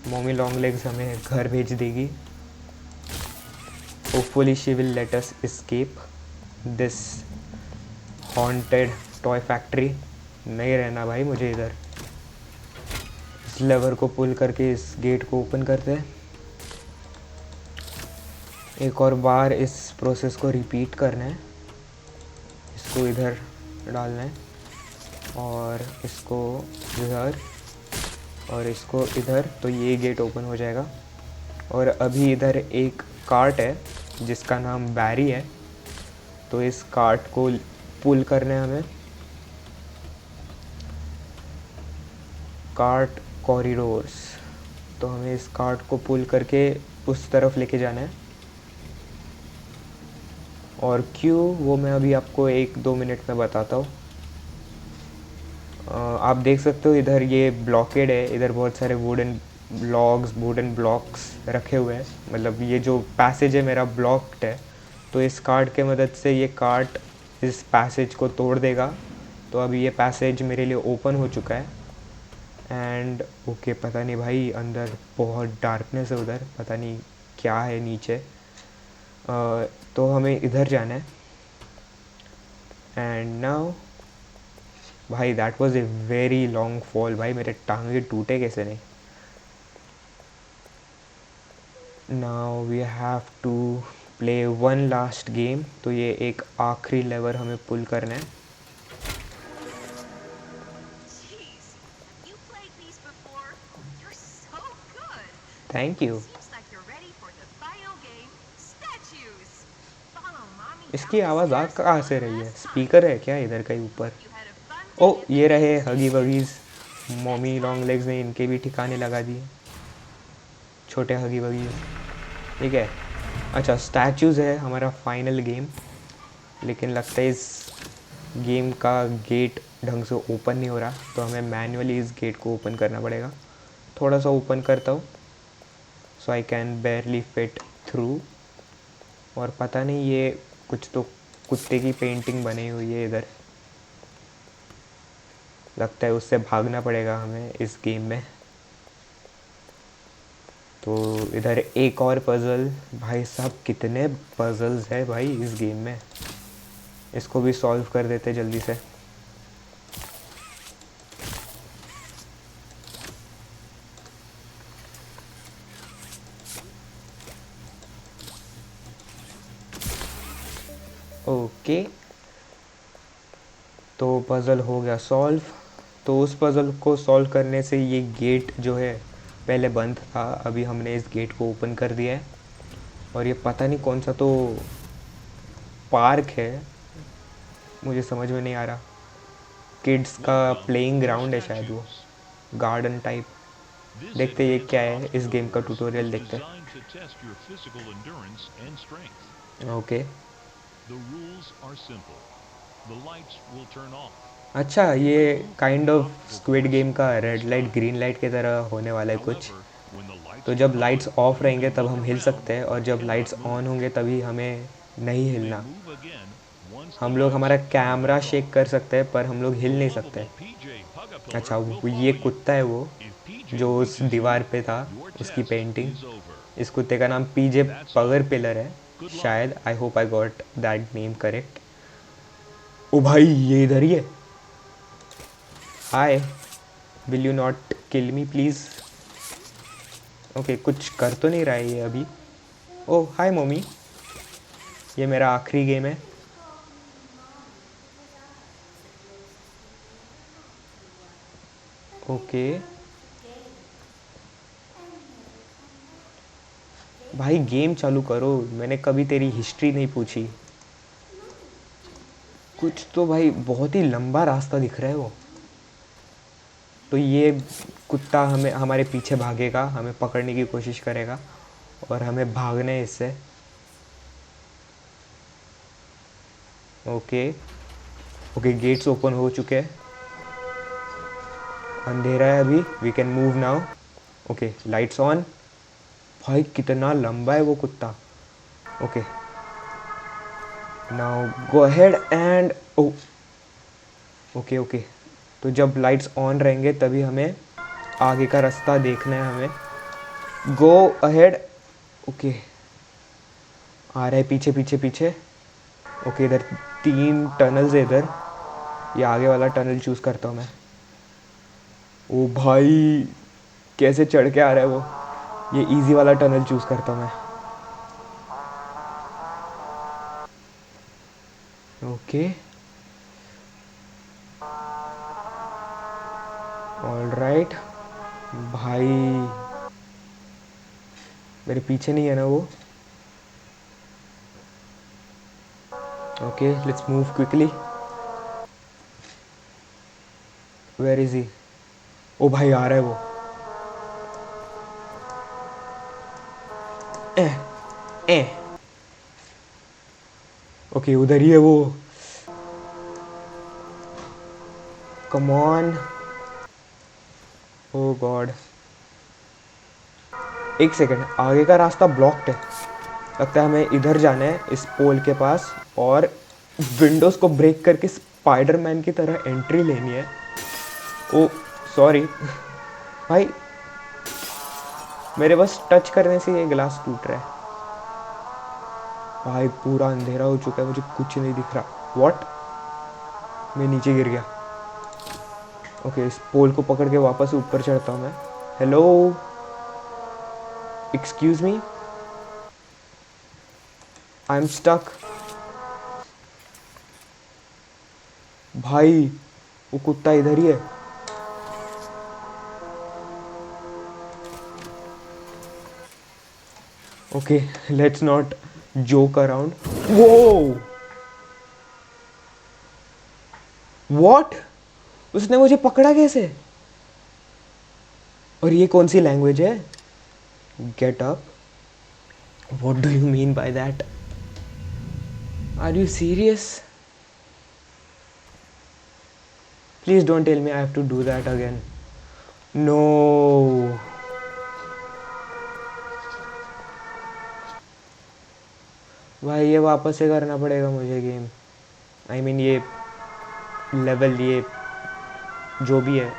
Mommy Long Legs हमें घर भेज देगी. hopefully she will let us escape this haunted toy factory. नहीं रहना भाई मुझे इधर. इस लेवर को पुल करके इस गेट को ओपन करते हैं. एक और बार इस प्रोसेस को रिपीट करना है. इसको इधर डालना है और इसको इधर और इसको इधर, तो ये गेट ओपन हो जाएगा. और अभी इधर एक कार्ट है जिसका नाम बैरी है, तो इस कार्ट को पुल करना है हमें. कार्ट कॉरिडोर्स, तो हमें इस कार्ट को पुल करके उस तरफ लेके जाना है. और क्यों, वो मैं अभी आपको 1-2 मिनट में बताता हूँ. आप देख सकते हो इधर ये ब्लॉकेड है. इधर बहुत सारे वुडन ब्लॉक्स रखे हुए हैं. मतलब ये जो पैसेज है मेरा ब्लॉक्ड है, तो इस कार्ट के मदद से ये कार्ट इस पैसेज को तोड़ देगा. तो अभी ये पैसेज मेरे लिए ओपन हो चुका है. एंड ओके, पता नहीं भाई, अंदर बहुत डार्कनेस है उधर, पता नहीं क्या है नीचे. तो हमें इधर जाना है. एंड नाउ भाई that was a very long fall. भाई मेरे टांगे टूटे कैसे नहीं. Now we have to play one last game. तो ये एक आखिरी लेवर हमें पुल करना है. Jeez, have you played these before? You're so good. Thank you. Seems like you're ready for the final game, Statues. Follow mommy इसकी down the आवाज़ आ stairs कहाँ one से रही है? last time. स्पीकर है क्या इधर कहीं ऊपर? You had a fun O, day. ये रहे हगी वगीज़. मॉमी लॉन्ग लेग्स ने इनके भी ठिकाने लगा दिए, छोटे हगी वगीज़. ठीक है. अच्छा, स्टैचूज़ है हमारा फाइनल गेम. लेकिन लगता है इस गेम का गेट ढंग से ओपन नहीं हो रहा, तो हमें मैन्युअली इस गेट को ओपन करना पड़ेगा. थोड़ा सा ओपन करता हूँ, so I can barely fit through. और पता नहीं, ये कुछ तो कुत्ते की पेंटिंग बनी हुई है इधर. लगता है उससे भागना पड़ेगा हमें इस गेम में. तो इधर एक और पज़ल. भाई साहब कितने पज़ल्स है भाई इस गेम में. इसको भी सॉल्व कर देते जल्दी से. ओके, तो पज़ल हो गया सॉल्व. तो उस पज़ल को सॉल्व करने से ये गेट जो है पहले बंद था, अभी हमने इस गेट को ओपन कर दिया है. और ये पता नहीं कौन सा तो पार्क है, मुझे समझ में नहीं आ रहा. किड्स का प्लेइंग ग्राउंड है शायद, वो गार्डन टाइप. देखते ये क्या है, इस गेम का ट्यूटोरियल देखते हैं. ओके, अच्छा, ये काइंड ऑफ स्क्विड गेम का रेड लाइट ग्रीन लाइट की तरह होने वाला है कुछ. तो जब लाइट्स ऑफ रहेंगे तब हम हिल सकते हैं, और जब लाइट्स ऑन होंगे तभी हमें नहीं हिलना. हम लोग हमारा कैमरा शेक कर सकते हैं पर हम लोग हिल नहीं सकते. अच्छा, वो ये कुत्ता है वो जो उस दीवार पे था, उसकी पेंटिंग. इस कुत्ते का नाम पीजे पगर पिलर है शायद. I hope I got that name correct. ओ भाई, ये इधर ही है. Hi, will you not kill me please? Okay, कुछ कर तो नहीं रहा है ये अभी। ओह हाय मम्मी, ये मेरा आखिरी गेम है। ओके भाई गेम चालू करो, मैंने कभी तेरी हिस्ट्री नहीं पूछी। कुछ तो भाई बहुत ही लंबा रास्ता दिख रहा है वो। तो ये कुत्ता हमें हमारे पीछे भागेगा, हमें पकड़ने की कोशिश करेगा और हमें भागना है इससे। ओके ओके, गेट्स ओपन हो चुके हैं, अंधेरा है अभी, we can move now. Okay lights on. भाई कितना लंबा है वो कुत्ता। Okay now go ahead and oh okay okay, तो जब लाइट्स ऑन रहेंगे तभी हमें आगे का रास्ता देखना है हमें। Go ahead. ओके आ रहा है पीछे पीछे पीछे। ओके इधर 3 टनल्स है इधर, ये आगे वाला टनल चूज़ करता हूँ मैं। ओ भाई कैसे चढ़ के आ रहा है वो, ये इजी वाला टनल चूज़ करता हूँ मैं। Okay all right. भाई मेरे पीछे नहीं है ना वो। Okay let's move quickly. Where is he? ओ भाई आ रहा है वो। ए ए ओके उधर ही है वो। Come on. ओ गॉड, एक सेकेंड, आगे का रास्ता ब्लॉक्ड है। लगता है हमें इधर जाना है इस पोल के पास और विंडोज को ब्रेक करके स्पाइडरमैन की तरह एंट्री लेनी है। ओ सॉरी भाई, मेरे बस टच करने से ये ग्लास टूट रहा है। भाई पूरा अंधेरा हो चुका है, मुझे कुछ नहीं दिख रहा। व्हाट, मैं नीचे गिर गया। ओके इस पोल को पकड़ के वापस ऊपर चढ़ता हूँ मैं। Hello excuse me, I am stuck. भाई वो कुत्ता इधर ही है। Okay let's not joke around. वो व्हाट, उसने मुझे पकड़ा कैसे? और ये कौन सी लैंग्वेज है? Get up, what do you mean by that? Are you serious? Please don't tell me I have to do that again. No भाई ये वापस से करना पड़ेगा मुझे गेम। आई मीन ये लेवल, ये जो भी है।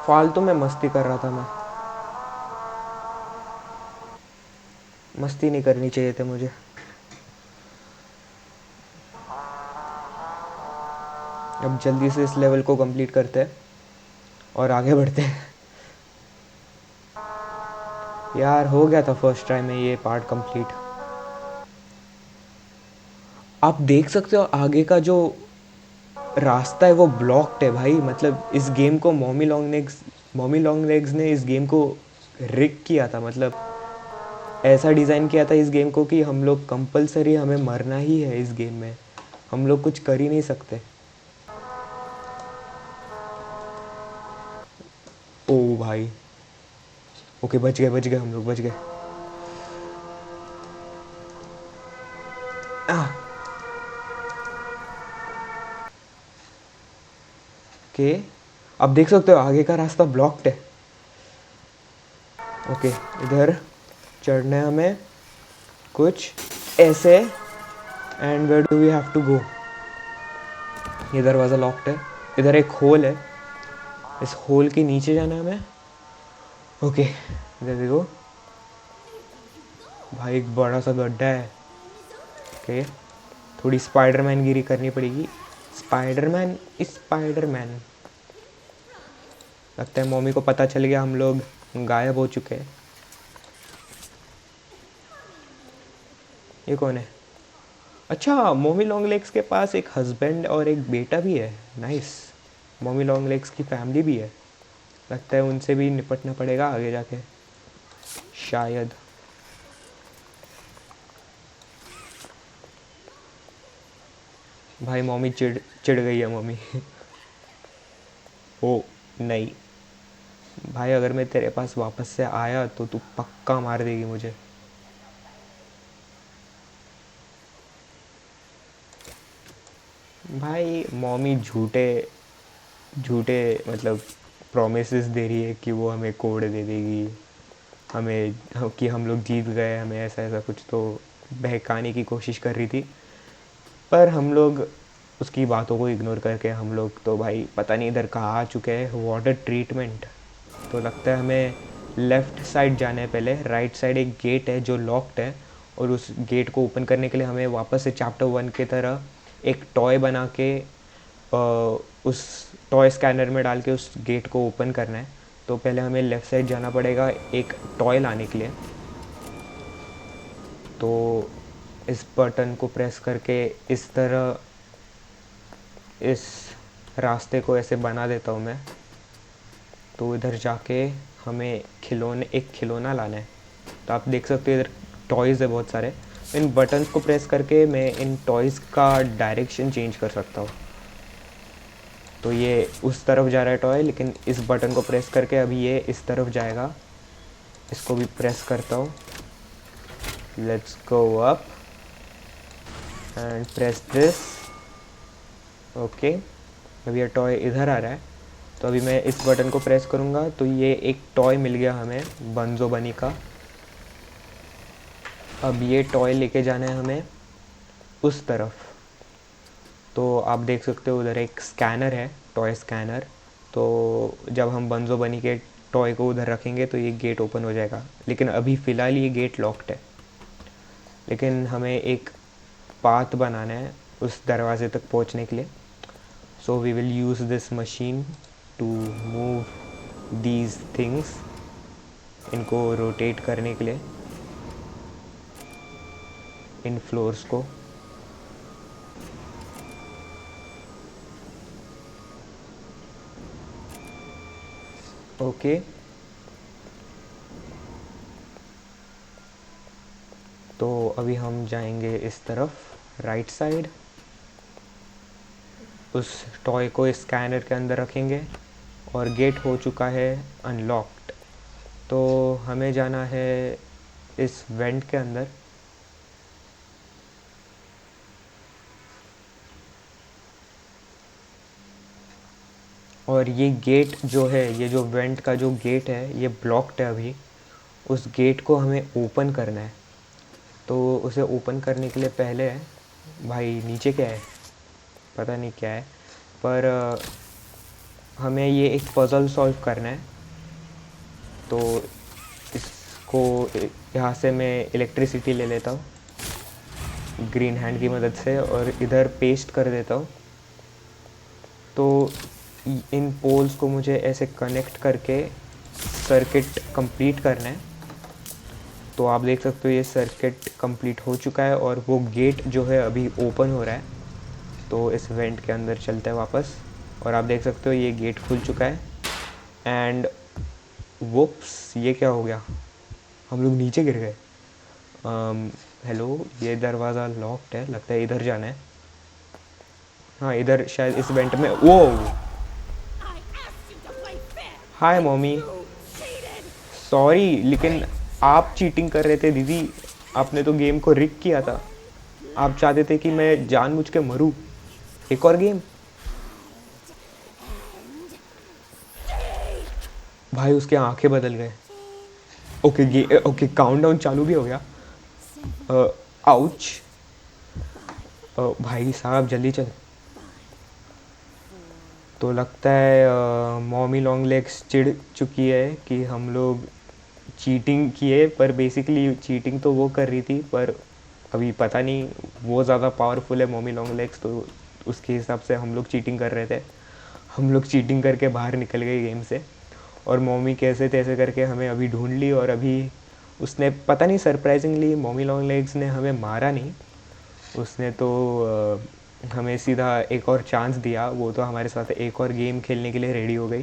फालतू में मस्ती कर रहा था मैं, मस्ती नहीं करनी चाहिए थी मुझे। अब जल्दी से इस लेवल को कंप्लीट करते हैं और आगे बढ़ते हैं। यार हो गया था फर्स्ट ट्राई में ये पार्ट कंप्लीट। आप देख सकते हो आगे का जो रास्ता है वो ब्लॉक्ड है भाई। मतलब इस गेम को मॉमी लॉन्ग लेग्स ने इस गेम को रिग किया था। मतलब ऐसा डिज़ाइन किया था इस गेम को कि हम लोग कंपलसरी, हमें मरना ही है इस गेम में, हम लोग कुछ कर ही नहीं सकते। ओ भाई ओके बच गए हम लोग, बच गए। ओके अब देख सकते हो आगे का रास्ता ब्लॉक्ड है। ओके इधर चढ़ना है हमें कुछ ऐसे। And where do we have to go? ये दरवाज़ा लॉक्ड है, इधर एक होल है, इस होल के नीचे जाना है हमें। Okay there we go. भाई एक बड़ा सा गड्ढा है। ओके, थोड़ी स्पाइडरमैन गिरी करनी पड़ेगी। स्पाइडरमैन। लगता है मम्मी को पता चल गया हम लोग गायब हो चुके हैं। ये कौन है? अच्छा, मम्मी लॉन्ग लेग्स के पास एक हस्बैंड और एक बेटा भी है। नाइस। मम्मी लॉन्ग लेग्स की फैमिली भी है। लगता है उनसे भी निपटना पड़ेगा आगे जाके शायद। भाई मम्मी चिढ़ गई है मम्मी। ओ नहीं भाई, अगर मैं तेरे पास वापस से आया तो तू पक्का मार देगी मुझे। भाई मम्मी झूठे झूठे मतलब प्रॉमिसेस दे रही है कि वो हमें कोड दे देगी, हमें कि हम लोग जीत गए, हमें ऐसा ऐसा कुछ तो बहकाने की कोशिश कर रही थी। पर हम लोग उसकी बातों को इग्नोर करके हम लोग तो भाई पता नहीं इधर कहाँ आ चुके हैं। Water treatment. तो लगता है हमें लेफ़्ट साइड जाना है पहले। राइट साइड एक गेट है जो लॉक्ड है, और उस गेट को ओपन करने के लिए हमें वापस से चैप्टर 1 की तरह एक टॉय बना के उस टॉय स्कैनर में डाल के उस गेट को ओपन करना है। तो पहले हमें लेफ़्ट साइड जाना पड़ेगा एक टॉय लाने के लिए। तो इस बटन को प्रेस करके इस तरह इस रास्ते को ऐसे बना देता हूँ मैं। तो इधर जाके हमें एक खिलौना लाना है। तो आप देख सकते हो इधर टॉयज़ है बहुत सारे। इन बटन्स को प्रेस करके मैं इन टॉयज़ का डायरेक्शन चेंज कर सकता हूँ। तो ये उस तरफ जा रहा है टॉय, लेकिन इस बटन को प्रेस करके अभी ये इस तरफ जाएगा। इसको भी प्रेस करता हूँ। Let's go up and press this. Okay, अभी ये टॉय इधर आ रहा है। तो अभी मैं इस बटन को प्रेस करूँगा तो ये एक टॉय मिल गया हमें बंजो बनी का। अब ये टॉय लेके जाना है हमें उस तरफ। तो आप देख सकते हो उधर एक स्कैनर है, टॉय स्कैनर। तो जब हम बंजो बनी के टॉय को उधर रखेंगे तो ये गेट ओपन हो जाएगा। लेकिन अभी फ़िलहाल ये गेट लॉक्ड है। लेकिन हमें एक पाथ बनाना है उस दरवाजे तक पहुंचने के लिए। So we will use this machine to move these things, इनको रोटेट करने के लिए इन फ्लोर्स को। ओके, तो अभी हम जाएंगे इस तरफ राइट साइड। उस टॉय को इस स्कैनर के अंदर रखेंगे और गेट हो चुका है अनलॉक्ड। तो हमें जाना है इस वेंट के अंदर। और ये गेट जो है, ये जो वेंट का जो गेट है ये ब्लॉक्ड है अभी। उस गेट को हमें ओपन करना है। तो उसे ओपन करने के लिए पहले भाई नीचे क्या है पता नहीं क्या है, पर हमें ये एक पज़ल सॉल्व करना है। तो इसको यहाँ से मैं इलेक्ट्रिसिटी ले लेता हूँ ग्रीन हैंड की मदद से और इधर पेस्ट कर देता हूँ। तो इन पोल्स को मुझे ऐसे कनेक्ट करके सर्किट कंप्लीट करना है। तो आप देख सकते हो ये सर्किट कंप्लीट हो चुका है और वो गेट जो है अभी ओपन हो रहा है। तो इस वेंट के अंदर चलते हैं वापस, और आप देख सकते हो ये गेट खुल चुका है। एंड वुप्स, ये क्या हो गया, हम लोग नीचे गिर गए। हेलो, ये दरवाज़ा लॉक्ड है, लगता है इधर जाना है। हाँ, इधर शायद इस वेंट में। वो हाय मम्मी, सॉरी, लेकिन आप चीटिंग कर रहे थे दीदी। आपने तो गेम को रिक किया था। आप चाहते थे कि मैं जानबूझ के मरूं। एक और गेम। भाई उसके आंखें बदल गए। ओके, काउंटडाउन चालू भी हो गया। आउच। भाई साहब जल्दी चल। तो लगता है मॉमी लॉन्ग लेग्स चिढ़ चुकी है कि हम लोग चीटिंग किए, पर बेसिकली चीटिंग तो वो कर रही थी, पर अभी पता नहीं वो ज़्यादा पावरफुल है मॉमी लॉन्ग लेग्स, तो उसके हिसाब से हम लोग चीटिंग कर रहे थे। हम लोग चीटिंग करके बाहर निकल गए गेम से, और मॉमी कैसे तैसे करके हमें अभी ढूंढ ली, और अभी उसने पता नहीं सरप्राइजिंगली मॉमी लॉन्ग लेग्स ने हमें मारा नहीं, उसने तो हमें सीधा एक और चांस दिया। वो तो हमारे साथ एक और गेम खेलने के लिए रेडी हो गई।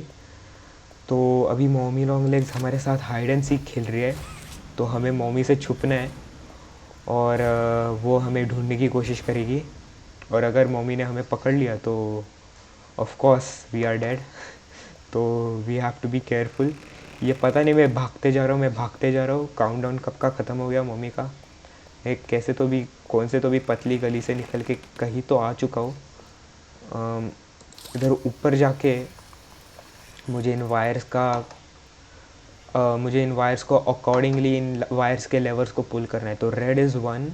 तो अभी मॉमी लॉन्ग लेग्स हमारे साथ हाइड एंड सीक खेल रही है, तो हमें मॉमी से छुपना है, और वो हमें ढूंढने की कोशिश करेगी, और अगर मॉमी ने हमें पकड़ लिया तो of course we are dead. तो we have to be careful. ये पता नहीं, मैं भागते जा रहा हूँ, काउंटडाउन कब का ख़त्म हो गया मॉमी का। एक कैसे तो भी कौन से तो भी पतली गली से निकल के कहीं तो आ चुका हूँ। इधर ऊपर जाके मुझे इन वायर्स को अकॉर्डिंगली इन वायर्स के लेवर्स को पुल करना है। तो red is 1,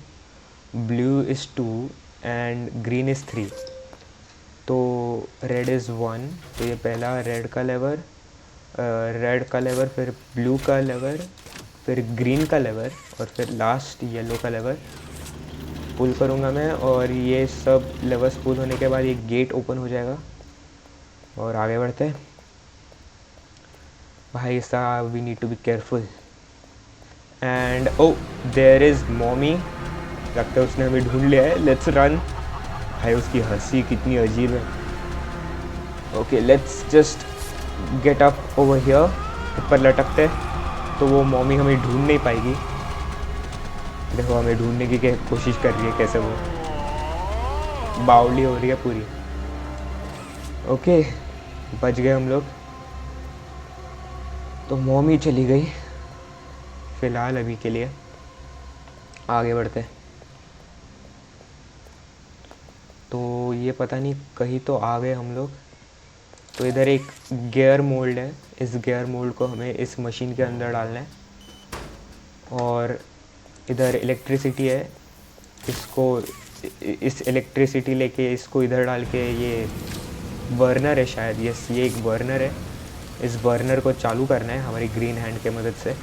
blue is 2 and green is 3। तो रेड इज़ 1, तो ये पहला रेड का लेवर, फिर ब्लू का लेवर, फिर ग्रीन का लेवर, और फिर लास्ट येलो का लेवर पुल करूँगा मैं। और ये सब लेवर्स पुल होने के बाद ये गेट ओपन हो जाएगा, और आगे बढ़ते हैं। भाई साहब, we need to be careful. And oh there is Mommy, लगता है उसने हमें ढूंढ लिया है। Let's run. भाई उसकी हंसी कितनी अजीब है। Okay let's just get up over here. ऊपर लटकते तो वो मॉमी हमें ढूंढ नहीं पाएगी। देखो हमें ढूंढने की कोशिश कर रही है, कैसे वो बावली हो रही है पूरी। ओके बच गए हम लोग। तो मॉमी चली गई फ़िलहाल अभी के लिए, आगे बढ़ते हैं। तो ये पता नहीं कहीं तो आ गए हम लोग। तो इधर एक गियर मोल्ड है, इस गियर मोल्ड को हमें इस मशीन के अंदर डालना है। और इधर इलेक्ट्रिसिटी है, इसको इस इलेक्ट्रिसिटी लेके इसको इधर डाल के, ये बर्नर है शायद, यस ये एक बर्नर है। इस बर्नर को चालू करना है हमारी ग्रीन हैंड के मदद से,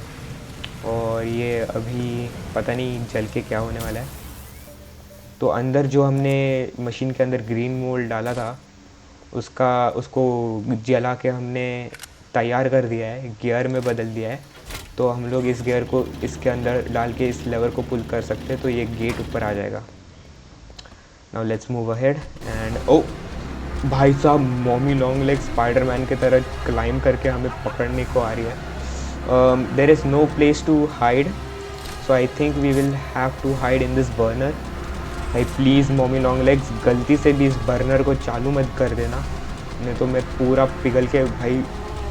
और ये अभी पता नहीं जल के क्या होने वाला है। तो अंदर जो हमने मशीन के अंदर ग्रीन मोल्ड डाला था उसको जला के हमने तैयार कर दिया है, गियर में बदल दिया है। तो हम लोग इस गियर को इसके अंदर डाल के इस लेवर को पुल कर सकते हैं, तो ये गेट ऊपर आ जाएगा। Now let's move ahead. And ओ भाई साहब, मॉमी लॉन्ग लेग स्पाइडरमैन की तरह क्लाइम करके हमें पकड़ने को आ रही है। There is no place to hide, so I think we will have to hide in this burner. भाई प्लीज़ मॉमी लॉन्ग लेग्स, गलती से भी इस बर्नर को चालू मत कर देना, नहीं तो मैं पूरा पिघल के भाई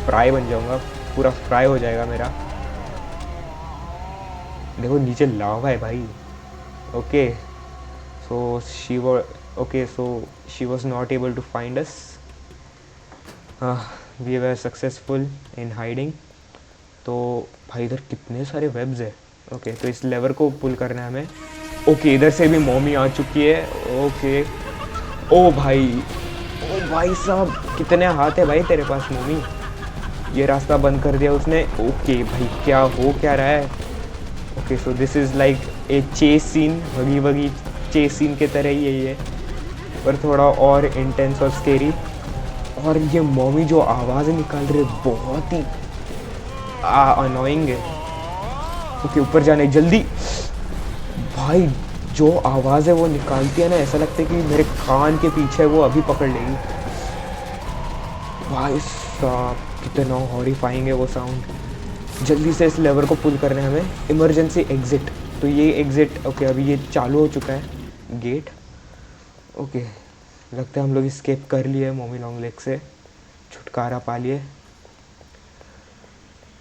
फ्राई बन जाऊँगा, पूरा फ्राई हो जाएगा मेरा। देखो नीचे लावा है भाई। Okay so she was not able to find us. We were successful in hiding. तो भाई इधर कितने सारे वेब्स है। ओके तो इस लेवर को पुल करना है हमें। ओके इधर से भी मॉमी आ चुकी है। ओके ओ भाई साहब, कितने हाथ है भाई तेरे पास मॉमी। ये रास्ता बंद कर दिया उसने। ओके भाई क्या हो क्या रहा है। Okay so this is like a chase scene, वगी चेस सीन के तरह ही है ये, पर थोड़ा और इंटेंस और स्केरी। और ये मॉमी जो आवाज़ निकाल रही है बहुत ही अनोइंग है। ओके ऊपर जाने जल्दी। भाई जो आवाज़ है वो निकालती है ना, ऐसा लगता है कि मेरे कान के पीछे वो अभी पकड़ लेगी। भाई साहब कितना हॉरिफाइंग है वो साउंड। जल्दी से इस लेवर को पुल करना है हमें। इमरजेंसी एग्ज़िट, तो ये एग्ज़िट ओके अभी ये चालू हो चुका है गेट। ओके लगता है हम लोग स्केप कर लिए मॉमी लॉन्ग लेग से, छुटकारा पा लिए।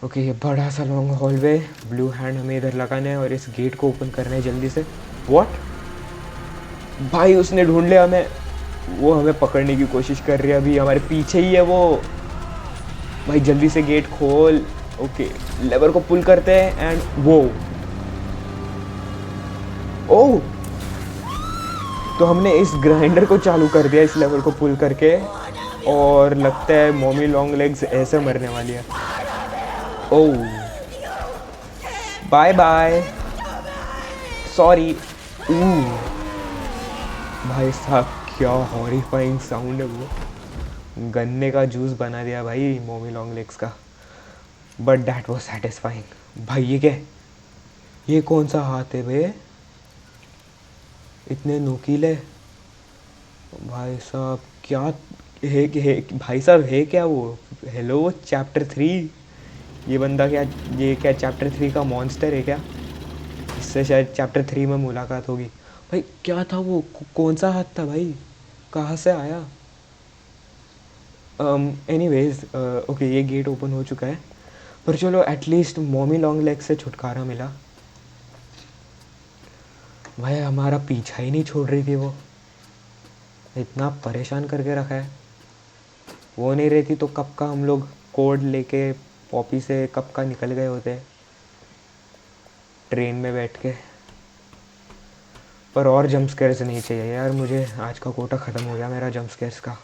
ओके ये बड़ा सा लॉन्ग हॉलवे, ब्लू हैंड हमें इधर लगाना है और इस गेट को ओपन करना है जल्दी से। व्हाट भाई उसने ढूंढ लिया हमें, वो हमें पकड़ने की कोशिश कर रही है, अभी हमारे पीछे ही है वो। भाई जल्दी से गेट खोल। ओके लेवर को पुल करते हैं एंड वो ओह तो हमने इस ग्राइंडर को चालू कर दिया इस लेवर को पुल करके, और लगता है मॉमी लॉन्ग लेग्स ऐसे मरने वाली है। ओह बाय बाय, सॉरी। भाई साहब क्या हॉरिफाइंग साउंड है वो, गन्ने का जूस बना दिया भाई मोमी लॉन्ग लेग्स का, बट दैट वाज सेटिस्फाइंग। भाई ये क्या है? ये कौन सा हाथ है बे, इतने नुकीले। भाई साहब क्या है भाई साहब, है क्या वो? हेलो चैप्टर 3, ये बंदा क्या, ये क्या चैप्टर 3 का मॉन्स्टर है क्या? इससे शायद चैप्टर 3 में मुलाकात होगी। भाई क्या था वो, कौन सा हाथ था भाई, कहाँ से आया? एनीवेज ओके, ये गेट ओपन हो चुका है, पर चलो एटलीस्ट मोमी लॉन्ग लेग से छुटकारा मिला। भाई हमारा पीछा ही नहीं छोड़ रही थी वो, इतना परेशान करके रखा है। वो नहीं रहती तो कब का हम लोग कोड लेके पॉपी से कब का निकल गए होते ट्रेन में बैठ के। पर और जंप स्केयर्स नहीं चाहिए यार मुझे, आज का कोटा ख़त्म हो गया मेरा जंप स्केयर्स का।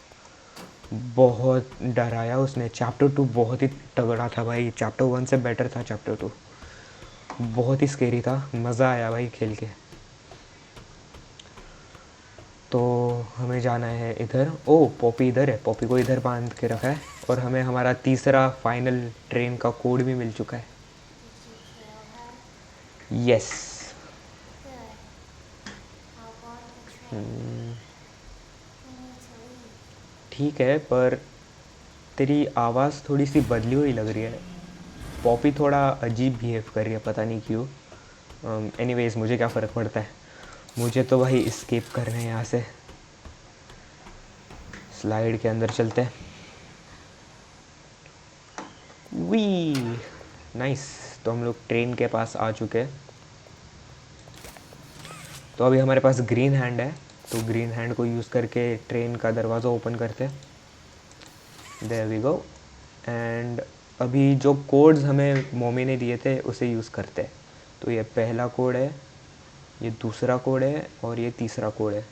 बहुत डराया उसने। चैप्टर 2 बहुत ही तगड़ा था भाई, चैप्टर 1 से बेटर था चैप्टर 2, बहुत ही स्केरी था, मज़ा आया भाई खेल के। तो हमें जाना है इधर। ओ पॉपी इधर है, पॉपी को इधर बांध के रखा है, और हमें हमारा तीसरा फाइनल ट्रेन का कोड भी मिल चुका है। यस। ठीक है, पर तेरी आवाज़ थोड़ी सी बदली हुई लग रही है। पॉपी थोड़ा अजीब बिहेव कर रही है, पता नहीं क्यों। एनीवेज मुझे क्या फ़र्क पड़ता है, मुझे तो भाई एस्केप करना है यहाँ से। स्लाइड के अंदर चलते हैं। We nice. तो हम लोग ट्रेन के पास आ चुके हैं। तो अभी हमारे पास ग्रीन हैंड है, तो ग्रीन हैंड को यूज़ करके ट्रेन का दरवाज़ा ओपन करते हैं। There we go. एंड अभी जो कोड्स हमें मोमी ने दिए थे उसे यूज़ करते हैं। तो ये पहला कोड है, ये दूसरा कोड है, और ये तीसरा कोड है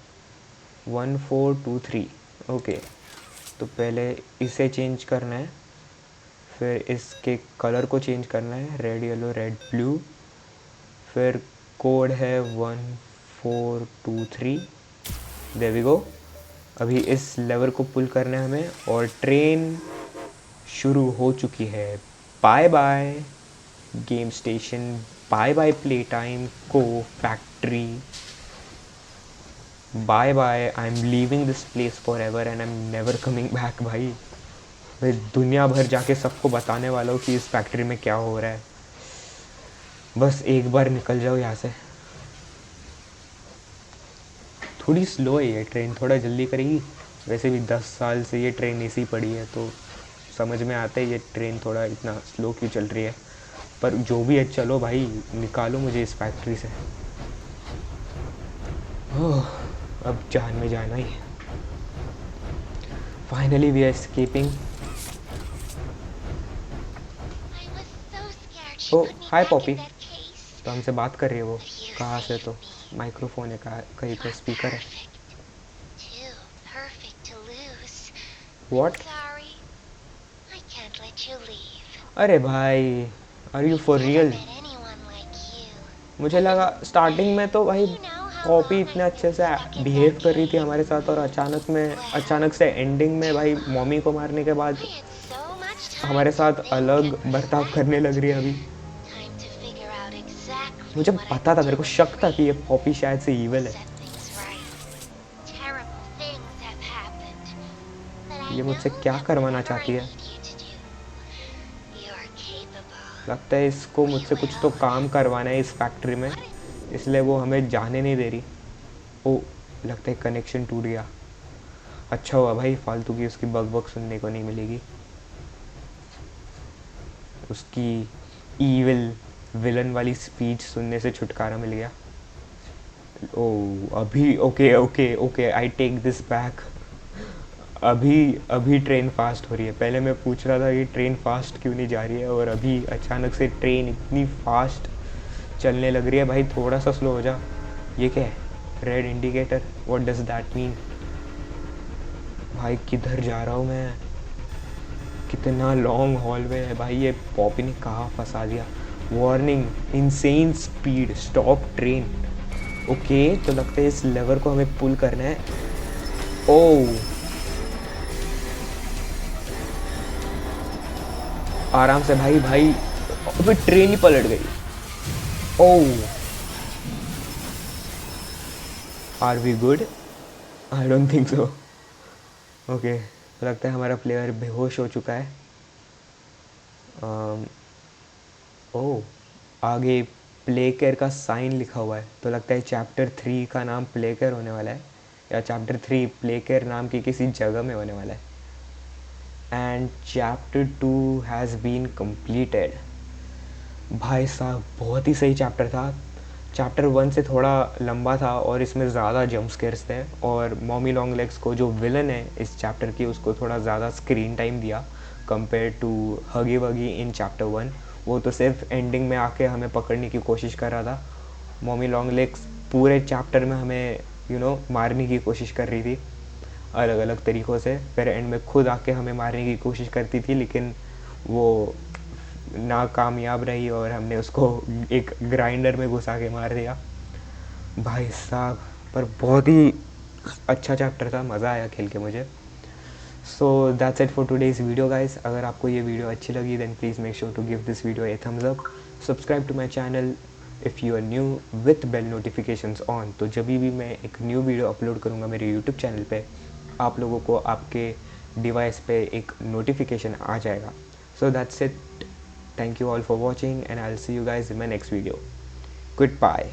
1423। ओके, तो पहले इसे चेंज करना है, फिर इसके कलर को चेंज करना है, रेड येलो रेड ब्लू। फिर कोड है 1423। There we go. अभी इस लेवर को पुल करना है हमें, और ट्रेन शुरू हो चुकी है। Bye bye game station, bye bye play time, को factory, bye bye, I am leaving this place forever and I am never coming back. भाई मैं दुनिया भर जाके सबको बताने वाला हूँ कि इस फैक्ट्री में क्या हो रहा है, बस एक बार निकल जाओ यहाँ से। थोड़ी स्लो है ये ट्रेन, थोड़ा जल्दी करेगी। वैसे भी 10 साल से ये ट्रेन ऐसी पड़ी है, तो समझ में आता है ये ट्रेन थोड़ा इतना स्लो क्यों चल रही है। पर जो भी है, चलो भाई निकालो मुझे इस फैक्ट्री से। ओह, अब जान में जाना ही। Finally we are escaping. ओ हाय पॉपी, तो हमसे बात कर रही है वो। कहाँ से? तो माइक्रोफोन है, कहीं पे स्पीकर है। व्हाट? अरे भाई, आर यू फॉर रियल? मुझे लगा स्टार्टिंग में तो भाई पॉपी इतने अच्छे से बिहेव कर रही थी हमारे साथ, और अचानक से एंडिंग में भाई मम्मी को मारने के बाद हमारे साथ अलग बर्ताव करने लग रही है अभी। मुझे पता था, मेरे को शक था कि ये पॉपी शायद से ईविल है। ये मुझसे क्या करवाना चाहती है? लगता है इसको मुझसे कुछ तो काम करवाना है इस फैक्ट्री में, इसलिए वो हमें जाने नहीं दे रही। ओ लगता है कनेक्शन टूट गया। अच्छा हुआ भाई, फालतू की उसकी बक सुनने को नहीं मिलेगी, उसकी ईविल विलन वाली स्पीच सुनने से छुटकारा मिल गया। ओ अभी okay okay okay, I take this back. अभी ट्रेन फास्ट हो रही है। पहले मैं पूछ रहा था कि ट्रेन फास्ट क्यों नहीं जा रही है, और अभी अचानक से ट्रेन इतनी फास्ट चलने लग रही है। भाई थोड़ा सा स्लो हो जा। ये क्या है? Red indicator, what does that mean? भाई किधर जा रहा हूँ मैं? कितना लॉन्ग हॉलवे है भाई, ये पॉपी ने कहाँ फंसा दिया। Warning, insane speed, stop train. Okay, तो लगता है इस लेवर को हमें पुल करना है। ओह, आराम से भाई भाई, अबे ट्रेन ही पलट गई। Oh, are we good? I don't think so. Okay, तो लगता है हमारा प्लेयर बेहोश हो चुका है। ओह, आगे प्ले केयर का साइन लिखा हुआ है, तो लगता है चैप्टर 3 का नाम प्ले केयर होने वाला है, या चैप्टर 3 प्ले केयर नाम की किसी जगह में होने वाला है। And chapter 2 has been completed. भाई साहब, बहुत ही सही चैप्टर था। चैप्टर 1 से थोड़ा लंबा था और इसमें ज़्यादा जंप स्केयर्स थे, और मॉमी लॉन्ग लेग्स को, जो विलन है इस चैप्टर की, उसको थोड़ा ज़्यादा स्क्रीन टाइम दिया कंपेयर टू हगी वगी इन चैप्टर 1। वो तो सिर्फ एंडिंग में आके हमें पकड़ने की कोशिश कर रहा था। मॉमी लॉन्ग लेग्स पूरे चैप्टर में हमें मारने की कोशिश कर रही थी अलग अलग तरीक़ों से, फिर एंड में खुद आके हमें मारने की कोशिश करती थी, लेकिन वो नाकामयाब रही और हमने उसको एक ग्राइंडर में घुसा के मार दिया। भाई साहब, पर बहुत ही अच्छा चैप्टर था, मज़ा आया खेल के मुझे। So that's it for today's video guys. अगर आपको ये वीडियो अच्छी लगी then please make sure to give this video a thumbs up, subscribe to my channel if you are new with bell notifications on. तो जब भी मैं एक न्यू वीडियो अपलोड करूँगा मेरे यूट्यूब चैनल पे, आप लोगों को आपके डिवाइस पे एक नोटिफिकेशन आ जाएगा। सो that's it, thank you all for watching and I'll see you guys in my next video. Goodbye.